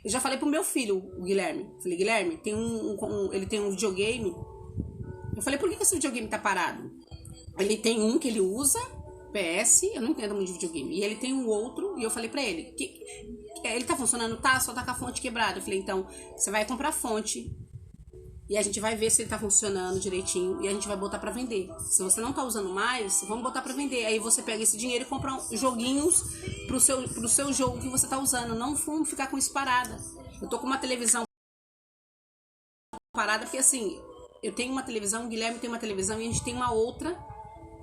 B: Eu já falei pro meu filho, o Guilherme. Falei, Guilherme, ele tem um videogame. Eu falei, por que esse videogame tá parado? Ele tem um que ele usa, PS, eu não entendo muito de videogame. E ele tem um outro, e eu falei pra ele, ele tá funcionando? Tá, só tá com a fonte quebrada. Eu falei, então, você vai comprar fonte. E a gente vai ver se ele tá funcionando direitinho. E a gente vai botar pra vender. Se você não tá usando mais, vamos botar pra vender. Aí você pega esse dinheiro e compra joguinhos pro seu jogo que você tá usando. Não vamos ficar com isso parada. Eu tô com uma televisão parada, porque assim, eu tenho uma televisão, o Guilherme tem uma televisão e a gente tem uma outra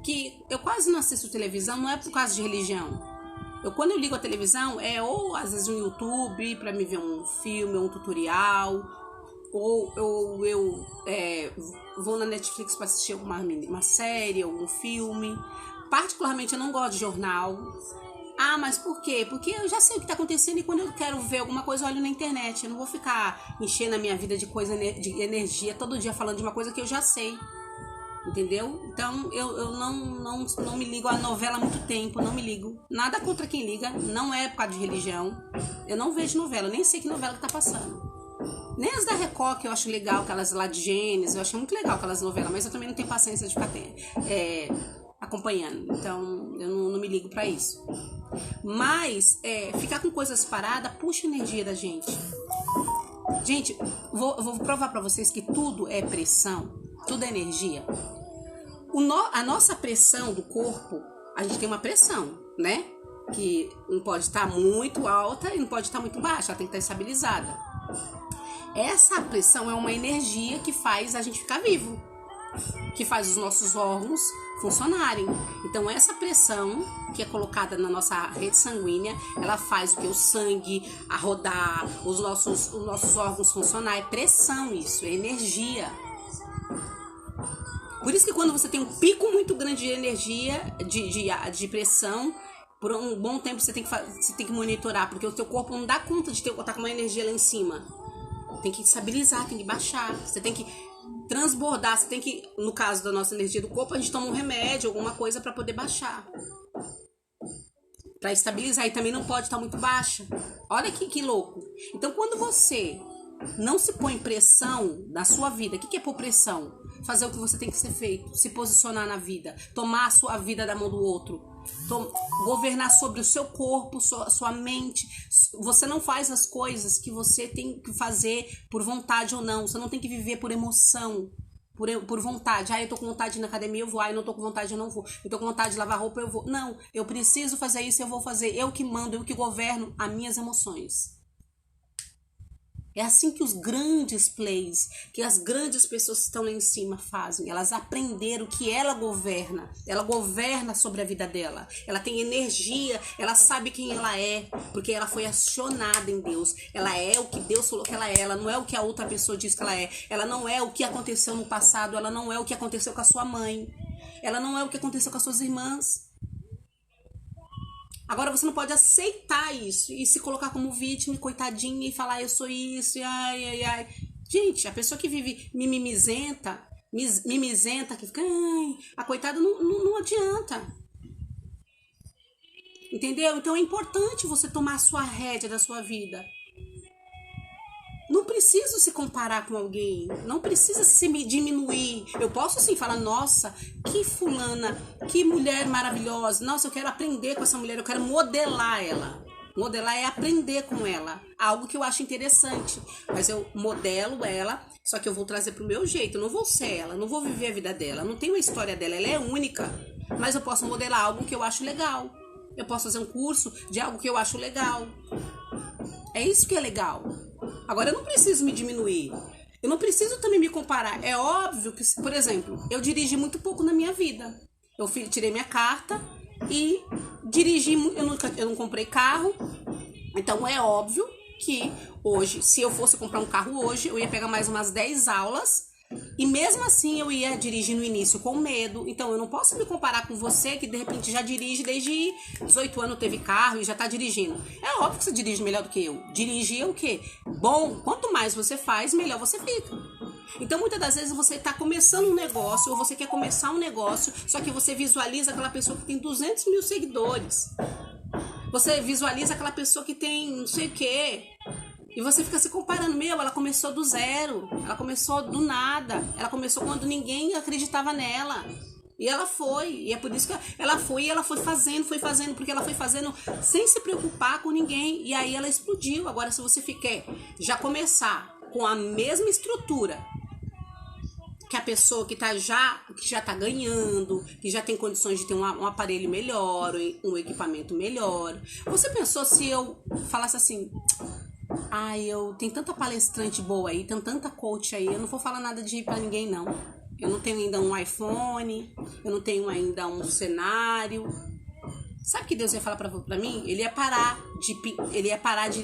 B: que eu quase não assisto televisão, não é por causa de religião. Quando eu ligo a televisão, ou às vezes um YouTube pra me ver um filme, um tutorial, ou eu vou na Netflix para assistir uma série, algum filme. Particularmente eu não gosto de jornal. Ah, mas por quê? Porque eu já sei o que tá acontecendo e quando eu quero ver alguma coisa eu olho na internet. Eu não vou ficar enchendo a minha vida de de energia todo dia falando de uma coisa que eu já sei. Entendeu? Então eu não me ligo a novela há muito tempo, não me ligo. Nada contra quem liga, não é por causa de religião. Eu não vejo novela, nem sei que novela que tá passando. Nem as da Record, que eu acho legal, aquelas lá de Gênesis, eu acho muito legal aquelas novelas, mas eu também não tenho paciência de ficar acompanhando. Então eu não me ligo pra isso. Mas ficar com coisas paradas puxa a energia da gente. Gente, vou provar pra vocês que tudo é pressão, tudo é energia. A nossa pressão do corpo, a gente tem uma pressão, né? Que não pode estar muito alta e não pode estar muito baixa, ela tem que estar estabilizada. Essa pressão é uma energia que faz a gente ficar vivo. que faz os nossos órgãos funcionarem. Então essa pressão que é colocada na nossa rede sanguínea, ela faz o que? O sangue a rodar, os nossos órgãos funcionar. É pressão isso, é energia. Por isso que quando você tem um pico muito grande de energia, de pressão, por um bom tempo você tem que monitorar, porque o teu corpo não dá conta de estar com uma energia lá em cima. Tem que estabilizar, tem que baixar, você tem que transbordar, você tem que, no caso da nossa energia do corpo, a gente toma um remédio, alguma coisa para poder baixar. Para estabilizar, e também não pode estar muito baixa. Olha que louco. Então quando você não se põe pressão na sua vida, o que é pôr pressão? Fazer o que você tem que ser feito, se posicionar na vida, tomar a sua vida da mão do outro, governar sobre o seu corpo, sua mente. Você não faz as coisas que você tem que fazer por vontade ou não. Você não tem que viver por emoção, por vontade. Eu tô com vontade de ir na academia, eu vou. Eu não tô com vontade, eu não vou. Eu tô com vontade de lavar roupa, eu vou. Não, eu preciso fazer isso, eu vou fazer. Eu que mando, eu que governo as minhas emoções. É assim que os grandes plays, que as grandes pessoas que estão lá em cima fazem. Elas aprenderam que ela governa sobre a vida dela. Ela tem energia, ela sabe quem ela é, porque ela foi acionada em Deus. Ela é o que Deus falou que ela não é o que a outra pessoa diz que ela é. Ela não é o que aconteceu no passado, ela não é o que aconteceu com a sua mãe. Ela não é o que aconteceu com as suas irmãs. Agora você não pode aceitar isso e se colocar como vítima, coitadinha, e falar eu sou isso, e ai. Gente, a pessoa que vive mimizenta, que fica, a coitada não adianta. Entendeu? Então é importante você tomar a sua rédea da sua vida. Não preciso se comparar com alguém, não precisa se diminuir. Eu posso sim falar, nossa, que fulana, que mulher maravilhosa. Nossa, eu quero aprender com essa mulher, eu quero modelar ela. Modelar é aprender com ela, algo que eu acho interessante. Mas eu modelo ela, só que eu vou trazer pro meu jeito, eu não vou ser ela, não vou viver a vida dela, não tenho a história dela, ela é única. Mas eu posso modelar algo que eu acho legal. Eu posso fazer um curso de algo que eu acho legal. É isso que é legal. Agora, eu não preciso me diminuir. Eu não preciso também me comparar. É óbvio que, por exemplo, eu dirigi muito pouco na minha vida. Eu tirei minha carta e dirigi. Eu não comprei carro. Então, é óbvio que hoje, se eu fosse comprar um carro hoje, eu ia pegar mais umas 10 aulas. E mesmo assim, eu ia dirigir no início com medo. Então, eu não posso me comparar com você que, de repente, já dirige desde 18 anos, teve carro e já tá dirigindo. É óbvio que você dirige melhor do que eu. Dirigir é o quê? Bom, quanto mais você faz, melhor você fica. Então, muitas das vezes, você tá começando um negócio ou você quer começar um negócio, só que você visualiza aquela pessoa que tem 200 mil seguidores. Você visualiza aquela pessoa que tem não sei o quê. E você fica se comparando, ela começou do zero, ela começou do nada, ela começou quando ninguém acreditava nela. E ela foi, e é por isso que ela foi fazendo, porque ela foi fazendo sem se preocupar com ninguém. E aí ela explodiu. Agora, se você quer já começar com a mesma estrutura que a pessoa que já tá ganhando, que já tem condições de ter um aparelho melhor, um equipamento melhor. Você pensou se eu falasse assim... tem tanta palestrante boa aí, tem tanta coach aí, eu não vou falar nada de ir pra ninguém, não. Eu não tenho ainda um iPhone, eu não tenho ainda um cenário. Sabe o que Deus ia falar pra mim? Ele ia parar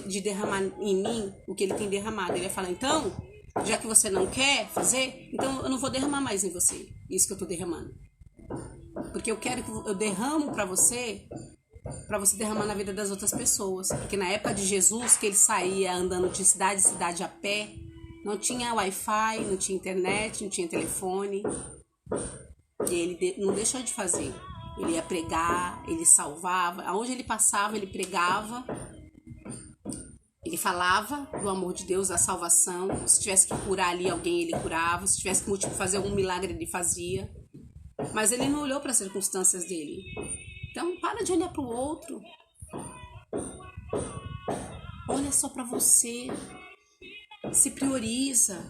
B: de derramar em mim o que ele tem derramado. Ele ia falar, então, já que você não quer fazer, então eu não vou derramar mais em você isso que eu tô derramando. Porque eu quero que eu derramo pra você derramar na vida das outras pessoas. Porque na época de Jesus, que ele saía andando de cidade em cidade a pé, não tinha Wi-Fi, não tinha internet, não tinha telefone. E ele não deixou de fazer. Ele ia pregar, ele salvava. Aonde ele passava, ele pregava. Ele falava do amor de Deus, da salvação. Se tivesse que curar ali alguém, ele curava. Se tivesse que fazer algum milagre, ele fazia. Mas ele não olhou para as circunstâncias dele. Então, para de olhar para o outro. Olha só para você. Se prioriza.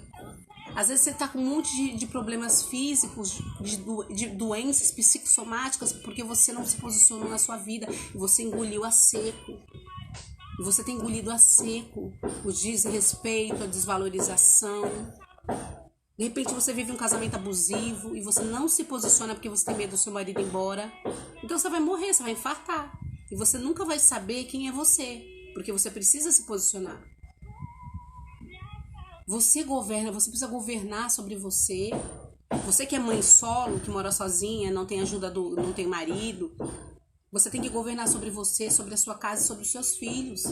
B: Às vezes você está com um monte de problemas físicos, de doenças psicossomáticas, porque você não se posicionou na sua vida e você engoliu a seco. E você tem engolido a seco o desrespeito, a desvalorização. De repente você vive um casamento abusivo e você não se posiciona porque você tem medo do seu marido ir embora. Então você vai morrer, você vai infartar. E você nunca vai saber quem é você, porque você precisa se posicionar. Você governa, você precisa governar sobre você. Você que é mãe solo, que mora sozinha, não tem ajuda não tem marido, você tem que governar sobre você, sobre a sua casa e sobre os seus filhos.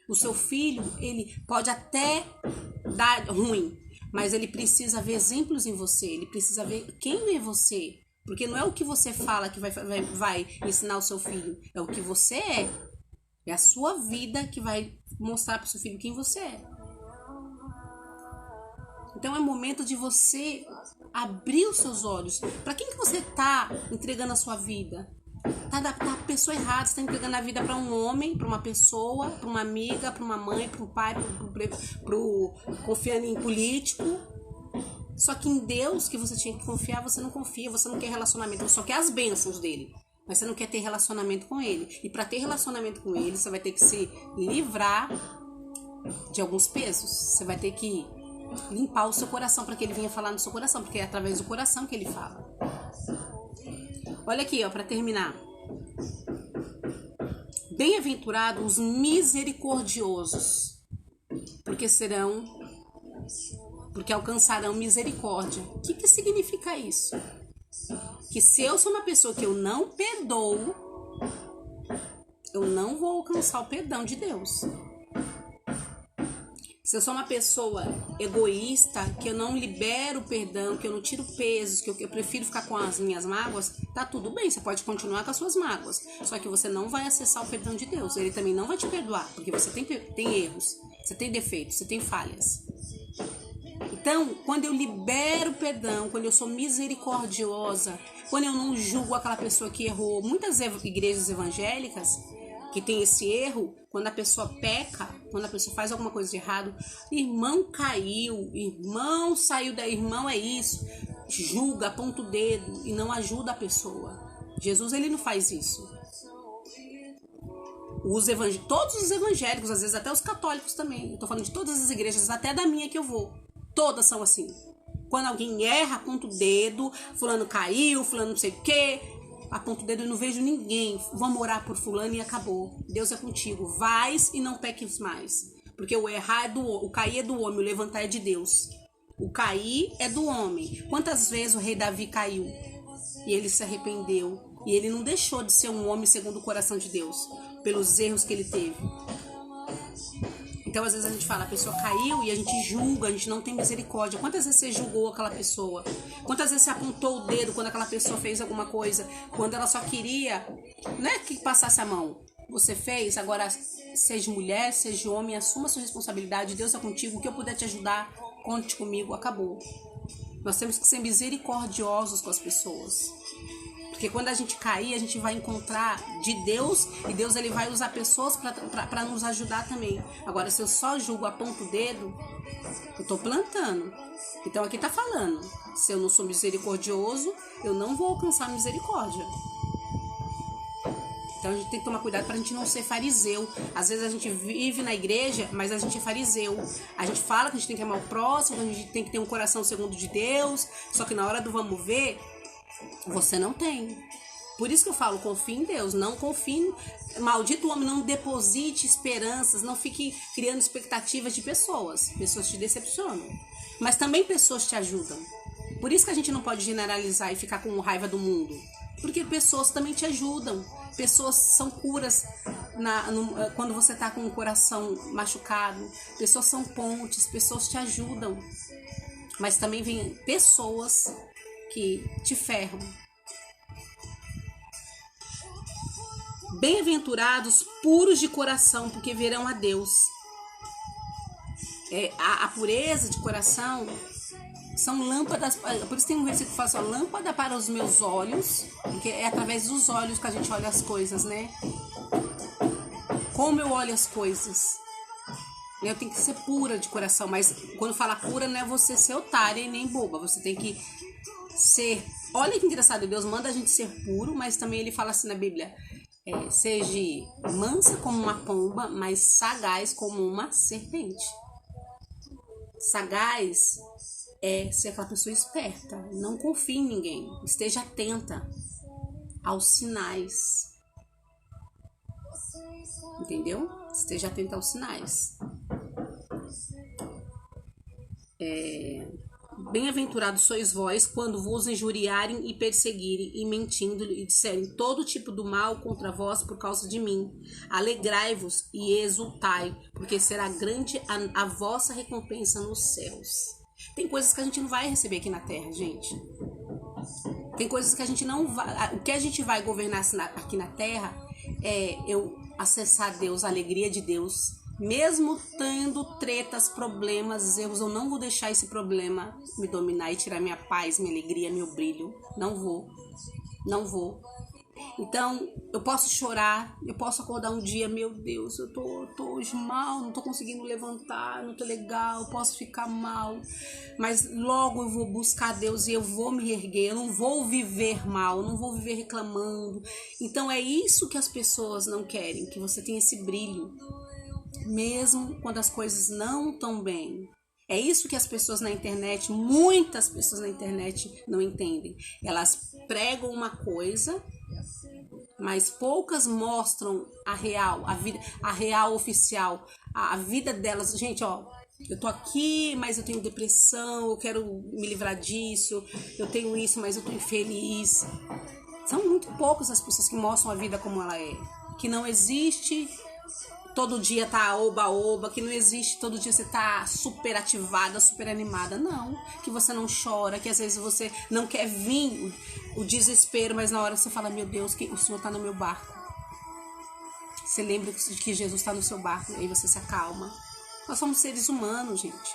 B: O seu filho, ele pode até dar ruim, mas ele precisa ver exemplos em você, ele precisa ver quem é você. Porque não é o que você fala que vai ensinar o seu filho, é o que você é. É a sua vida que vai mostrar para o seu filho quem você é. Então é momento de você abrir os seus olhos. Para quem que você está entregando a sua vida? Tá a pessoa errada, você está entregando a vida para um homem, para uma pessoa, para uma amiga, para uma mãe, para um pai, confiando em político. Só que em Deus que você tinha que confiar, você não confia, você não quer relacionamento, você só quer as bênçãos dele. Mas você não quer ter relacionamento com ele. E para ter relacionamento com ele, você vai ter que se livrar de alguns pesos. Você vai ter que limpar o seu coração para que ele venha falar no seu coração, porque é através do coração que ele fala. Olha aqui, ó, para terminar. Bem-aventurados os misericordiosos, porque alcançarão misericórdia. O que significa isso? Que se eu sou uma pessoa que eu não perdoo, eu não vou alcançar o perdão de Deus. Se eu sou uma pessoa egoísta, que eu não libero o perdão, que eu não tiro pesos, que eu prefiro ficar com as minhas mágoas, tá tudo bem, você pode continuar com as suas mágoas. Só que você não vai acessar o perdão de Deus. Ele também não vai te perdoar, porque você tem erros, você tem defeitos, você tem falhas. Então, quando eu libero o perdão, quando eu sou misericordiosa, quando eu não julgo aquela pessoa que errou, muitas igrejas evangélicas que tem esse erro, quando a pessoa peca, quando a pessoa faz alguma coisa de errado, irmão caiu, irmão saiu da irmão, é isso, julga, aponta o dedo e não ajuda a pessoa. Jesus, ele não faz isso. Todos os evangélicos, às vezes até os católicos também, eu tô falando de todas as igrejas, até da minha que eu vou, todas são assim. Quando alguém erra, aponta o dedo, fulano caiu, fulano não sei o quê, aponto o dedo e não vejo ninguém. Vamos orar por fulano e acabou. Deus é contigo. Vais e não peques mais. Porque o errar o cair é do homem, o levantar é de Deus. O cair é do homem. Quantas vezes o rei Davi caiu? E ele se arrependeu. E ele não deixou de ser um homem segundo o coração de Deus, pelos erros que ele teve. Então, às vezes a gente fala, a pessoa caiu e a gente julga, a gente não tem misericórdia. Quantas vezes você julgou aquela pessoa? Quantas vezes você apontou o dedo quando aquela pessoa fez alguma coisa? Quando ela só queria, não é que passasse a mão. Você fez, agora seja mulher, seja homem, assuma a sua responsabilidade. Deus é contigo, o que eu puder te ajudar, conte comigo, acabou. Nós temos que ser misericordiosos com as pessoas. Porque quando a gente cair, a gente vai encontrar de Deus, e Deus ele vai usar pessoas para nos ajudar também. Agora, se eu só julgo, aponto o dedo, eu estou plantando. Então aqui está falando, se eu não sou misericordioso, eu não vou alcançar misericórdia. Então a gente tem que tomar cuidado para a gente não ser fariseu. Às vezes a gente vive na igreja, mas a gente é fariseu. A gente fala que a gente tem que amar o próximo, que a gente tem que ter um coração segundo de Deus, só que na hora do vamos ver, você não tem. Por isso que eu falo, confie em Deus, não confie, maldito homem, não deposite esperanças, não fique criando expectativas de pessoas. Pessoas te decepcionam, mas também pessoas te ajudam. Por isso que a gente não pode generalizar e ficar com raiva do mundo, porque pessoas também te ajudam. Pessoas são curas quando você está com o coração machucado. Pessoas são pontes, pessoas te ajudam, mas também vem pessoas que te ferram. Bem-aventurados puros de coração, porque verão a Deus. A pureza de coração são lâmpadas. Por isso tem um versículo que fala assim, lâmpada para os meus olhos, porque é através dos olhos que a gente olha as coisas, né? Como eu olho as coisas? Eu tenho que ser pura de coração, mas quando fala pura, não é você ser otária e nem boba, você tem que ser. Olha que engraçado, Deus manda a gente ser puro, mas também ele fala assim na Bíblia, seja mansa como uma pomba, mas sagaz como uma serpente. Sagaz é ser aquela pessoa esperta. Não confie em ninguém. Esteja atenta aos sinais. Entendeu? Esteja atenta aos sinais. Bem-aventurados sois vós quando vos injuriarem e perseguirem e mentindo e disserem todo tipo do mal contra vós por causa de mim. Alegrai-vos e exultai, porque será grande a vossa recompensa nos céus. Tem coisas que a gente não vai receber aqui na terra, gente. Tem coisas que a gente não vai... O que a gente vai governar aqui na terra é eu acessar Deus, a alegria de Deus. Mesmo tendo tretas, problemas, erros, eu não vou deixar esse problema me dominar e tirar minha paz, minha alegria, meu brilho. Não vou. Então, eu posso chorar, eu posso acordar um dia, meu Deus, eu tô hoje mal, não tô conseguindo levantar, não tô legal, posso ficar mal. Mas logo eu vou buscar Deus e eu vou me erguer, eu não vou viver mal, eu não vou viver reclamando. Então, é isso que as pessoas não querem, que você tenha esse brilho. Mesmo quando as coisas não estão bem. É isso que as pessoas na internet, muitas pessoas na internet não entendem. Elas pregam uma coisa, mas poucas mostram a real, a real oficial, a vida delas. Gente, ó, eu tô aqui, mas eu tenho depressão, eu quero me livrar disso, eu tenho isso, mas eu tô infeliz. São muito poucas as pessoas que mostram a vida como ela é. Que não existe... Todo dia tá oba-oba, que não existe, todo dia você tá super ativada, super animada. Não, que você não chora, que às vezes você não quer vir o desespero, mas na hora você fala, meu Deus, que o Senhor tá no meu barco. Você lembra que Jesus tá no seu barco, aí você se acalma. Nós somos seres humanos, gente.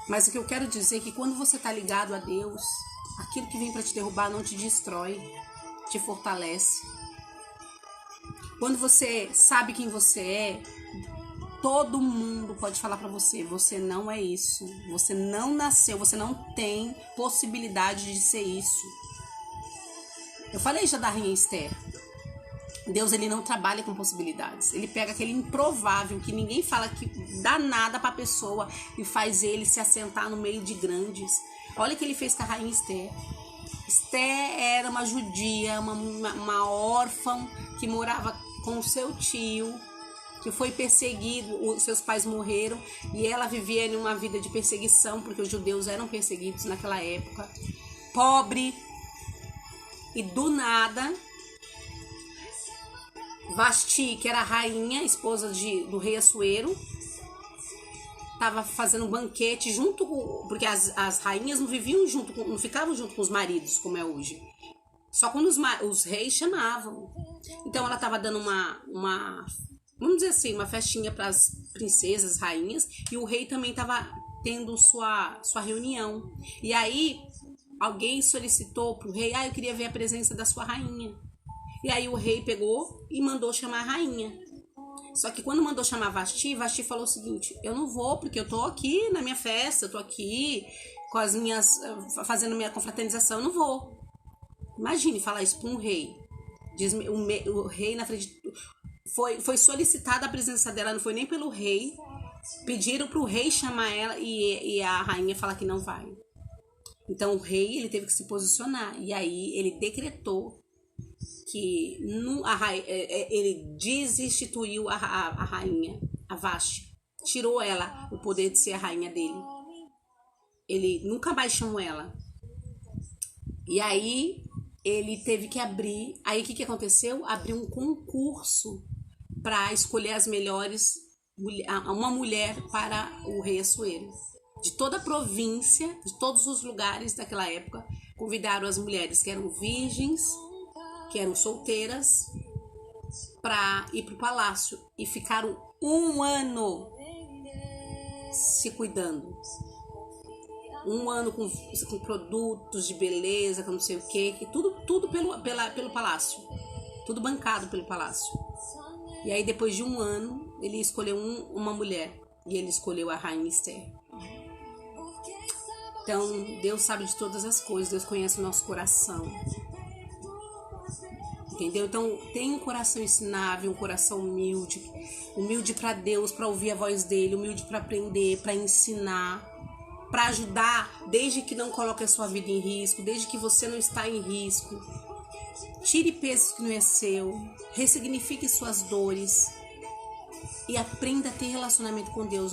B: Mas o que eu quero dizer é que quando você tá ligado a Deus, aquilo que vem pra te derrubar não te destrói, te fortalece. Quando você sabe quem você é, todo mundo pode falar pra você, você não é isso, você não nasceu, você não tem possibilidade de ser isso. Eu falei já da rainha Esther. Deus, ele não trabalha com possibilidades. Ele pega aquele improvável, que ninguém fala que dá nada pra pessoa e faz ele se assentar no meio de grandes. Olha o que ele fez com a rainha Esther. Esther era uma judia, uma órfã que morava com o seu tio, que foi perseguido, os seus pais morreram, e ela vivia em uma vida de perseguição, porque os judeus eram perseguidos naquela época, pobre, e do nada, Vasti, que era a rainha, esposa do rei Assuero, estava fazendo um banquete junto com... Porque as rainhas não viviam junto, não ficavam junto com os maridos, como é hoje. Só quando os reis chamavam. Então ela estava dando vamos dizer assim, uma festinha para as princesas, rainhas, e o rei também estava tendo sua reunião. E aí alguém solicitou pro rei, eu queria ver a presença da sua rainha. E aí o rei pegou e mandou chamar a rainha. Só que quando mandou chamar Vasti falou o seguinte, eu não vou porque eu tô aqui na minha festa, eu tô aqui com as fazendo minha confraternização, eu não vou. Imagine falar isso para um rei. Diz, o rei na frente... Foi solicitada a presença dela, não foi nem pelo rei. Pediram pro rei chamar ela e a rainha falar que não vai. Então o rei, ele teve que se posicionar. E aí ele decretou que ele desinstituiu a rainha, a Vasti. Tirou ela o poder de ser a rainha dele. Ele nunca mais chamou ela. E aí ele teve que abrir... Aí o que aconteceu? Abriu um concurso para escolher as melhores... Uma mulher para o rei Assuero. De toda a província, de todos os lugares daquela época, convidaram as mulheres que eram virgens, que eram solteiras, para ir para o palácio. E ficaram 1 ano se cuidando. 1 ano com produtos de beleza, com não sei o quê, tudo pelo palácio. Tudo bancado pelo palácio. E aí depois de 1 ano, ele escolheu uma mulher. E ele escolheu a rainha Esther. Então, Deus sabe de todas as coisas. Deus conhece o nosso coração. Entendeu? Então, tem um coração ensinável, um coração humilde. Humilde para Deus, para ouvir a voz dele. Humilde para aprender, para ensinar. para ajudar, desde que não coloque a sua vida em risco, desde que você não está em risco. Tire peso que não é seu, ressignifique suas dores e aprenda a ter relacionamento com Deus.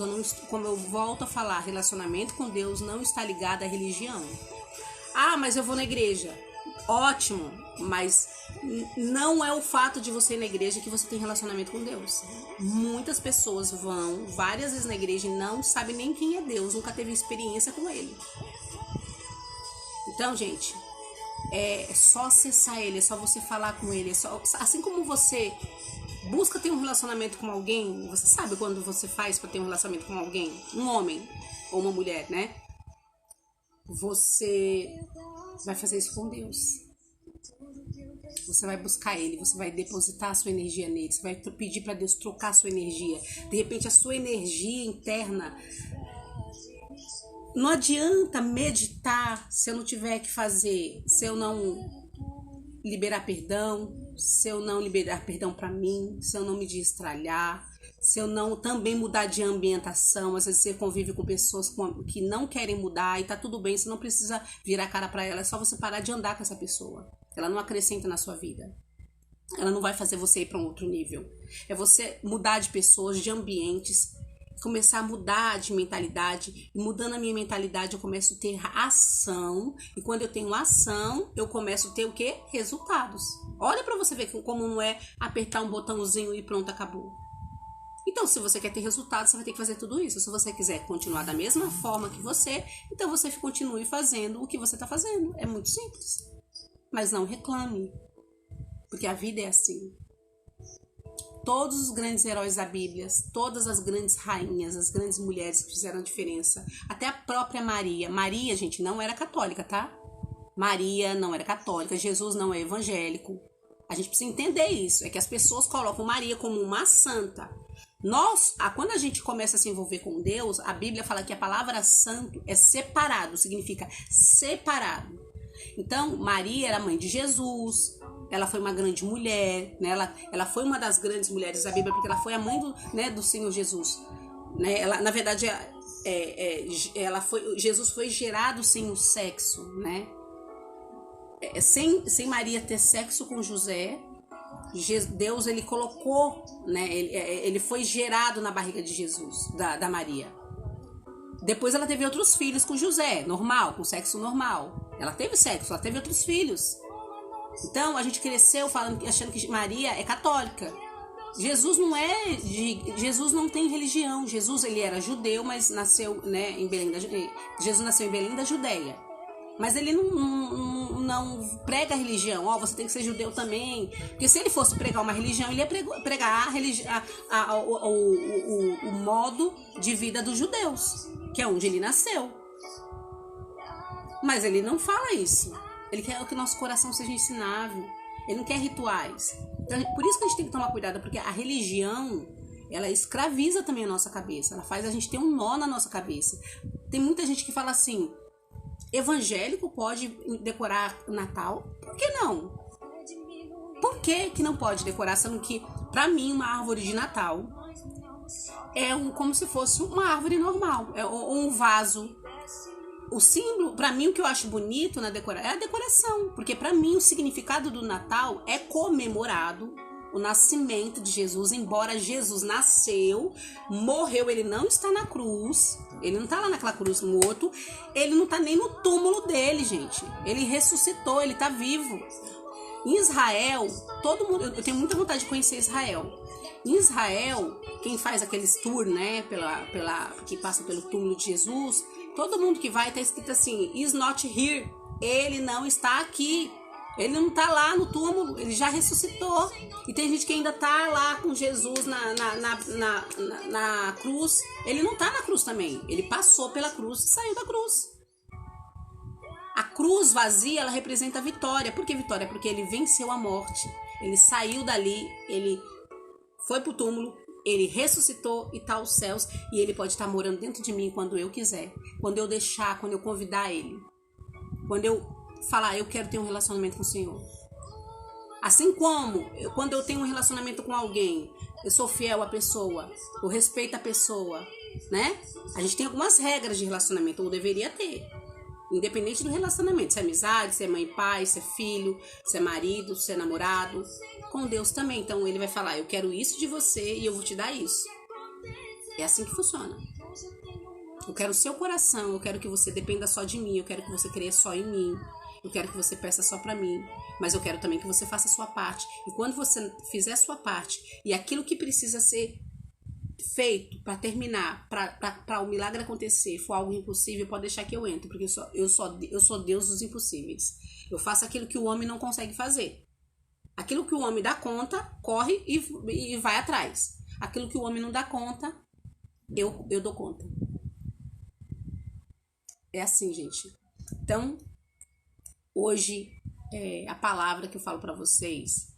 B: Como eu volto a falar, relacionamento com Deus não está ligado à religião. Ah, mas eu vou na igreja. Ótimo, mas não é o fato de você ir na igreja que você tem relacionamento com Deus. Muitas pessoas vão várias vezes na igreja e não sabem nem quem é Deus, nunca teve experiência com Ele. Então, gente, é só acessar Ele, é só você falar com Ele. Assim como você busca ter um relacionamento com alguém, você sabe quando você faz para ter um relacionamento com alguém, um homem ou uma mulher, né? Você vai fazer isso com Deus. Você vai buscar Ele, você vai depositar a sua energia nele, você vai pedir para Deus trocar a sua energia. De repente a sua energia interna. Não adianta meditar se eu não tiver que fazer, se eu não liberar perdão, se eu não liberar perdão para mim, se eu não me destralhar, se eu não também mudar de ambientação. Às vezes você convive com pessoas que não querem mudar e tá tudo bem, você não precisa virar a cara para ela, é só você parar de andar com essa pessoa. Ela não acrescenta na sua vida. Ela não vai fazer você ir para um outro nível. É você mudar de pessoas, de ambientes, começar a mudar de mentalidade. E mudando a minha mentalidade, eu começo a ter ação. E quando eu tenho ação, eu começo a ter o quê? Resultados. Olha para você ver como não é apertar um botãozinho e pronto, acabou. Então, se você quer ter resultados, você vai ter que fazer tudo isso. Se você quiser continuar da mesma forma que você, então você continue fazendo o que você está fazendo. É muito simples. Mas não reclame, porque a vida é assim. Todos os grandes heróis da Bíblia, todas as grandes rainhas, as grandes mulheres que fizeram a diferença, até a própria Maria. Maria, gente, não era católica, tá? Maria não era católica, Jesus não é evangélico. A gente precisa entender isso, é que as pessoas colocam Maria como uma santa. Quando a gente começa a se envolver com Deus, a Bíblia fala que a palavra santo é separado, significa separado. Então, Maria era mãe de Jesus, ela foi uma grande mulher, né? Ela foi uma das grandes mulheres da Bíblia, porque ela foi a mãe do Senhor Jesus. Né? Ela, na verdade, Jesus foi gerado sem o sexo, né? Sem Maria ter sexo com José, Deus ele colocou, né? Ele foi gerado na barriga de Jesus, da Maria. Depois ela teve outros filhos com José, normal, com sexo normal. Ela teve sexo, ela teve outros filhos. Então a gente cresceu achando que Maria é católica. Jesus não tem religião. Jesus ele era judeu, mas nasceu, né, em Belém Jesus nasceu em Belém da Judéia. Mas ele não prega a religião. Você tem que ser judeu também. Porque se ele fosse pregar uma religião, ele ia pregar o modo de vida dos judeus, que é onde ele nasceu. Mas ele não fala isso. Ele quer que o nosso coração seja ensinável. Ele não quer rituais. Então, por isso que a gente tem que tomar cuidado, porque a religião, ela escraviza também a nossa cabeça. Ela faz a gente ter um nó na nossa cabeça. Tem muita gente que fala assim: evangélico pode decorar Natal? Por que não? Por que não pode decorar? Sendo que, pra mim, uma árvore de Natal é como se fosse uma árvore normal. Ou um vaso. O símbolo, pra mim, o que eu acho bonito na decoração é a decoração. Porque pra mim, o significado do Natal é comemorado o nascimento de Jesus. Embora Jesus nasceu, morreu, ele não está na cruz. Ele não tá lá naquela cruz morto. Ele não tá nem no túmulo dele, gente. Ele ressuscitou, ele tá vivo. Em Israel, todo mundo... Eu tenho muita vontade de conhecer Israel. Em Israel, quem faz aqueles tours, né, que passa pelo túmulo de Jesus, todo mundo que vai tá escrito assim: is not here. Ele não está aqui. Ele não tá lá no túmulo, ele já ressuscitou. E tem gente que ainda tá lá com Jesus na cruz. Ele não tá na cruz também. Ele passou pela cruz e saiu da cruz. A cruz vazia, ela representa a vitória. Por que vitória? Porque ele venceu a morte. Ele saiu dali, ele foi pro túmulo, ele ressuscitou e tá aos céus. E ele pode estar morando dentro de mim quando eu quiser. Quando eu deixar, quando eu convidar ele. Quando eu falar: eu quero ter um relacionamento com o Senhor. Assim como quando eu tenho um relacionamento com alguém, eu sou fiel à pessoa, eu respeito a pessoa, né? A gente tem algumas regras de relacionamento, ou deveria ter. Independente do relacionamento, se é amizade, se é mãe e pai, se é filho, se é marido, se é namorado. Com Deus também. Então ele vai falar, eu quero isso de você e eu vou te dar isso. É assim que funciona. Eu quero o seu coração, eu quero que você dependa só de mim, eu quero que você creia só em mim. Eu quero que você peça só pra mim, mas eu quero também que você faça a sua parte. E quando você fizer a sua parte e aquilo que precisa ser feito para terminar, para o milagre acontecer, for algo impossível, pode deixar que eu entro, porque eu sou Deus dos impossíveis. Eu faço aquilo que o homem não consegue fazer. Aquilo que o homem dá conta, corre e vai atrás. Aquilo que o homem não dá conta, eu dou conta. É assim, gente. Então, hoje, a palavra que eu falo para vocês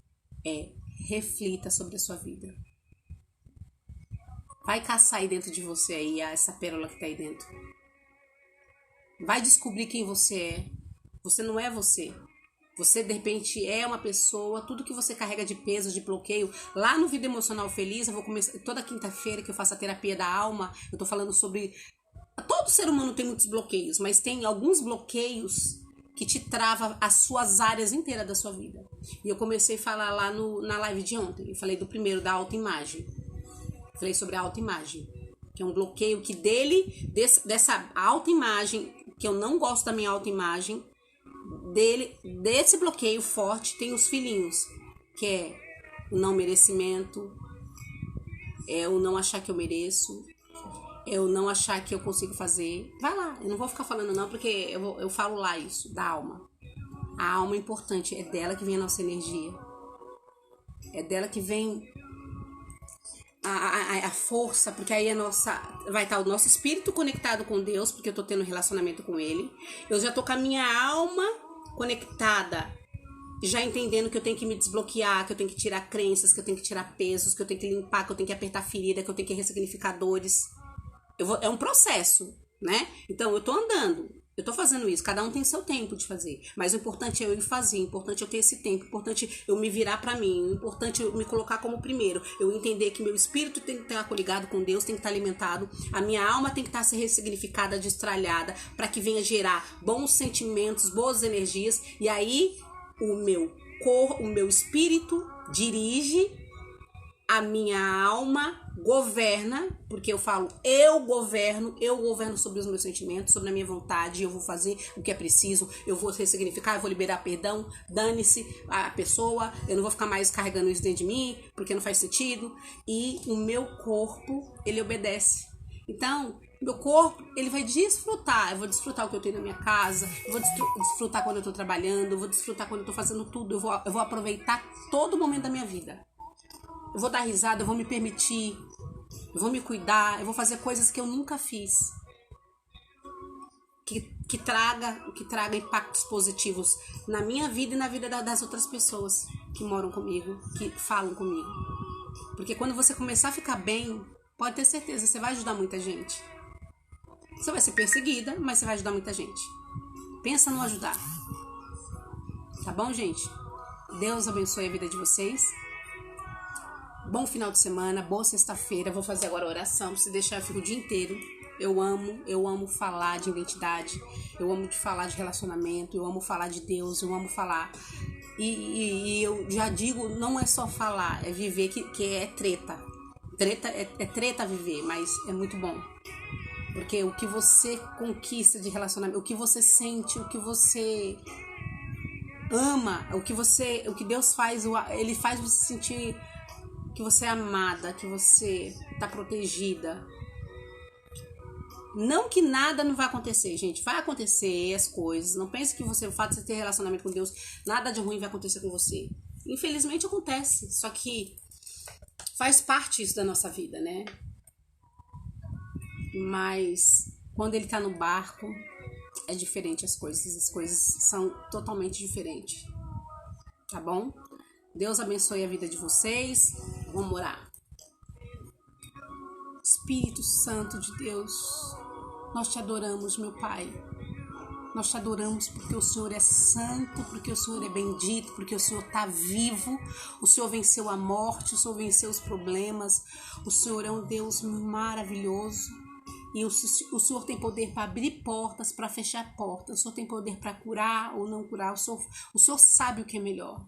B: é: reflita sobre a sua vida. Vai caçar aí dentro de você aí essa pérola que tá aí dentro. Vai descobrir quem você é. Você não é você. Você, de repente, é uma pessoa, tudo que você carrega de peso, de bloqueio. Lá no Vida Emocional Feliz, eu vou começar, toda quinta-feira que eu faço a terapia da alma, eu tô falando sobre... Todo ser humano tem muitos bloqueios, mas tem alguns bloqueios que te trava as suas áreas inteiras da sua vida. E eu comecei a falar lá na live de ontem. Eu falei do primeiro, da autoimagem. Falei sobre a autoimagem, que é um bloqueio que dessa autoimagem, que eu não gosto da minha autoimagem, desse bloqueio forte, tem os filhinhos, que é o não merecimento, é o não achar que eu mereço, é o não achar que eu consigo fazer. Vai lá, eu não vou ficar falando não, porque eu falo lá isso, da alma. A alma é importante, é dela que vem a nossa energia, é dela que vem a força, porque aí vai estar o nosso espírito conectado com Deus, porque eu tô tendo um relacionamento com Ele. Eu já tô com a minha alma conectada, já entendendo que eu tenho que me desbloquear, que eu tenho que tirar crenças, que eu tenho que tirar pesos, que eu tenho que limpar, que eu tenho que apertar ferida, que eu tenho que ressignificar dores. É um processo, né? Então eu tô andando, eu tô fazendo isso, cada um tem seu tempo de fazer, mas o importante é eu ir fazer, o importante é eu ter esse tempo, o importante é eu me virar pra mim, o importante é eu me colocar como primeiro, eu entender que meu espírito tem que estar coligado com Deus, tem que estar alimentado, a minha alma tem que estar ressignificada, destralhada, para que venha gerar bons sentimentos, boas energias, e aí o meu espírito dirige, a minha alma governa, porque eu falo, eu governo sobre os meus sentimentos, sobre a minha vontade, eu vou fazer o que é preciso, eu vou ressignificar, eu vou liberar perdão, dane-se a pessoa, eu não vou ficar mais carregando isso dentro de mim, porque não faz sentido, e o meu corpo, ele obedece. Então, meu corpo, ele vai desfrutar, eu vou desfrutar o que eu tenho na minha casa, eu vou desfrutar quando eu tô trabalhando, eu vou desfrutar quando eu tô fazendo tudo, eu vou aproveitar todo momento da minha vida. Eu vou dar risada, eu vou me permitir, eu vou me cuidar, eu vou fazer coisas que eu nunca fiz. Que traga impactos positivos na minha vida e na vida das outras pessoas que moram comigo, que falam comigo. Porque quando você começar a ficar bem, pode ter certeza, você vai ajudar muita gente. Você vai ser perseguida, mas você vai ajudar muita gente. Pensa no ajudar. Tá bom, gente? Deus abençoe a vida de vocês. Bom final de semana, boa sexta-feira. Vou fazer agora a oração. Se deixar, eu fico o dia inteiro. Eu amo falar de identidade. Eu amo de falar de relacionamento. Eu amo falar de Deus. Eu amo falar. E eu já digo, não é só falar, é viver, que é treta. É treta viver, mas é muito bom. Porque o que você conquista de relacionamento, o que você sente, o que você ama, o que Deus faz, Ele faz você sentir que você é amada, que você tá protegida. Não que nada não vai acontecer, gente. Vai acontecer as coisas. Não pense que o fato de você ter relacionamento com Deus, nada de ruim vai acontecer com você. Infelizmente acontece. Só que faz parte isso da nossa vida, né? Mas quando ele tá no barco, é diferente as coisas. As coisas são totalmente diferentes. Tá bom? Deus abençoe a vida de vocês. Vamos orar. Espírito Santo de Deus, nós te adoramos, meu Pai. Nós te adoramos porque o Senhor é santo, porque o Senhor é bendito, porque o Senhor está vivo. O Senhor venceu a morte, o Senhor venceu os problemas. O Senhor é um Deus maravilhoso. E o Senhor tem poder para abrir portas, para fechar portas. O Senhor tem poder para curar ou não curar. O Senhor sabe o que é melhor.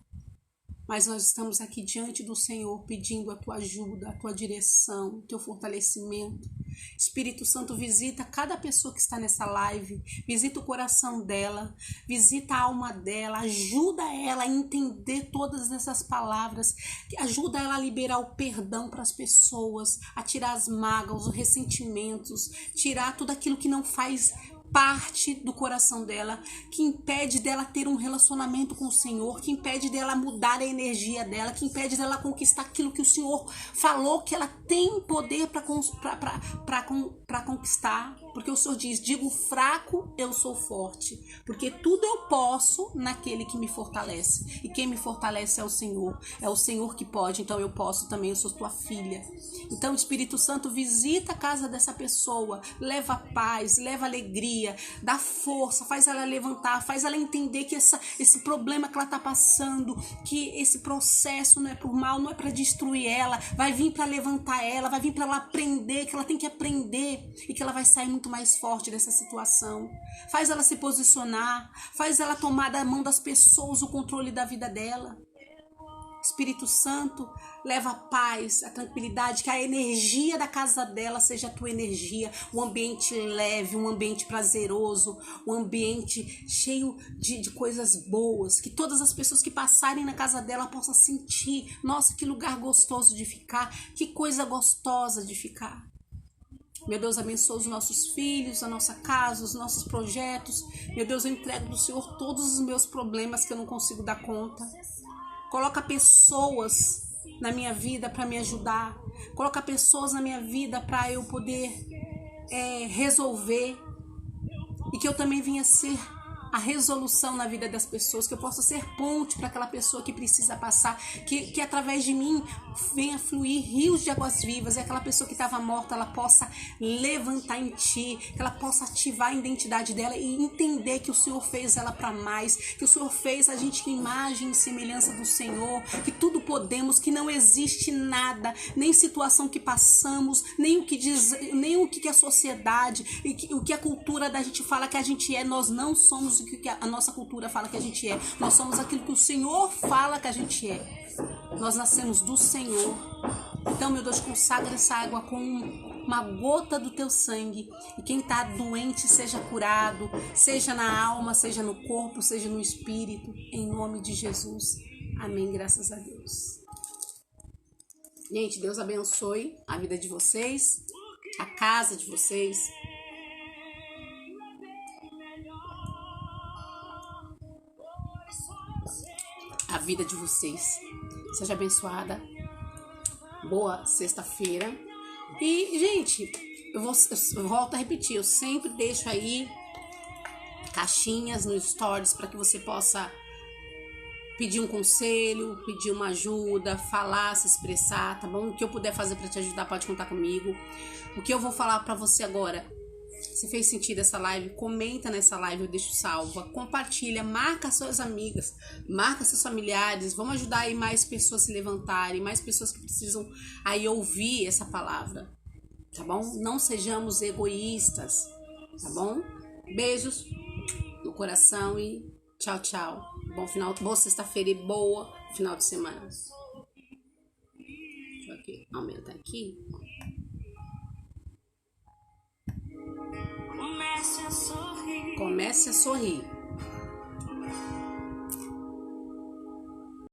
B: Mas nós estamos aqui diante do Senhor pedindo a tua ajuda, a tua direção, o teu fortalecimento. Espírito Santo, visita cada pessoa que está nessa live, visita o coração dela, visita a alma dela, ajuda ela a entender todas essas palavras, ajuda ela a liberar o perdão para as pessoas, a tirar as mágoas, os ressentimentos, tirar tudo aquilo que não faz parte do coração dela, que impede dela ter um relacionamento com o Senhor, que impede dela mudar a energia dela, que impede dela conquistar aquilo que o Senhor falou que ela tem poder para conquistar, porque o Senhor diz, digo fraco, eu sou forte, porque tudo eu posso naquele que me fortalece, e quem me fortalece é o Senhor que pode, então eu posso também, eu sou tua filha. Então, Espírito Santo, visita a casa dessa pessoa, leva paz, leva alegria, dá força, faz ela levantar, faz ela entender que esse problema que ela está passando, que esse processo não é por mal, não é para destruir ela, vai vir para levantar ela, vai vir para ela aprender, que ela tem que aprender e que ela vai sair muito mais forte dessa situação. Faz ela se posicionar, faz ela tomar da mão das pessoas o controle da vida dela. Espírito Santo, leva a paz, a tranquilidade, que a energia da casa dela seja a tua energia, um ambiente leve, um ambiente prazeroso, um ambiente cheio de coisas boas, que todas as pessoas que passarem na casa dela possam sentir, nossa, que lugar gostoso de ficar, que coisa gostosa de ficar. Meu Deus, abençoa os nossos filhos, a nossa casa, os nossos projetos. Meu Deus, eu entrego do Senhor todos os meus problemas que eu não consigo dar conta. Coloca pessoas na minha vida para me ajudar. Coloca pessoas na minha vida para eu poder resolver. E que eu também venha ser a resolução na vida das pessoas. Que eu possa ser ponte para aquela pessoa que precisa passar. Que através de mim venha fluir rios de águas vivas. E aquela pessoa que estava morta, ela possa levantar em ti. Que ela possa ativar a identidade dela e entender que o Senhor fez ela para mais. Que o Senhor fez a gente com imagem e semelhança do Senhor. Que tudo podemos, que não existe nada, nem situação que passamos, nem o que diz, nem o que a sociedade, o que a cultura da gente fala que a gente é. Nós não somos o que a nossa cultura fala que a gente é. Nós somos aquilo que o Senhor fala que a gente é. Nós nascemos do Senhor. Então, meu Deus, consagra essa água com uma gota do teu sangue. E quem está doente seja curado, seja na alma, seja no corpo, seja no espírito. Em nome de Jesus. Amém. Graças a Deus. Gente, Deus abençoe a vida de vocês, a casa de vocês. A vida de vocês seja abençoada. Boa sexta-feira. E, gente, eu volto a repetir, eu sempre deixo aí caixinhas no Stories para que você possa pedir um conselho, pedir uma ajuda, falar, se expressar, tá bom? O que eu puder fazer para te ajudar, pode contar comigo. O que eu vou falar para você agora, se fez sentido essa live, comenta nessa live, eu deixo salva, compartilha, marca suas amigas, marca seus familiares, vamos ajudar aí mais pessoas a se levantarem, mais pessoas que precisam aí ouvir essa palavra, tá bom? Não sejamos egoístas, tá bom? Beijos no coração e tchau, tchau. Boa sexta-feira e boa final de semana. Deixa eu aqui, aumentar aqui. Comece a sorrir.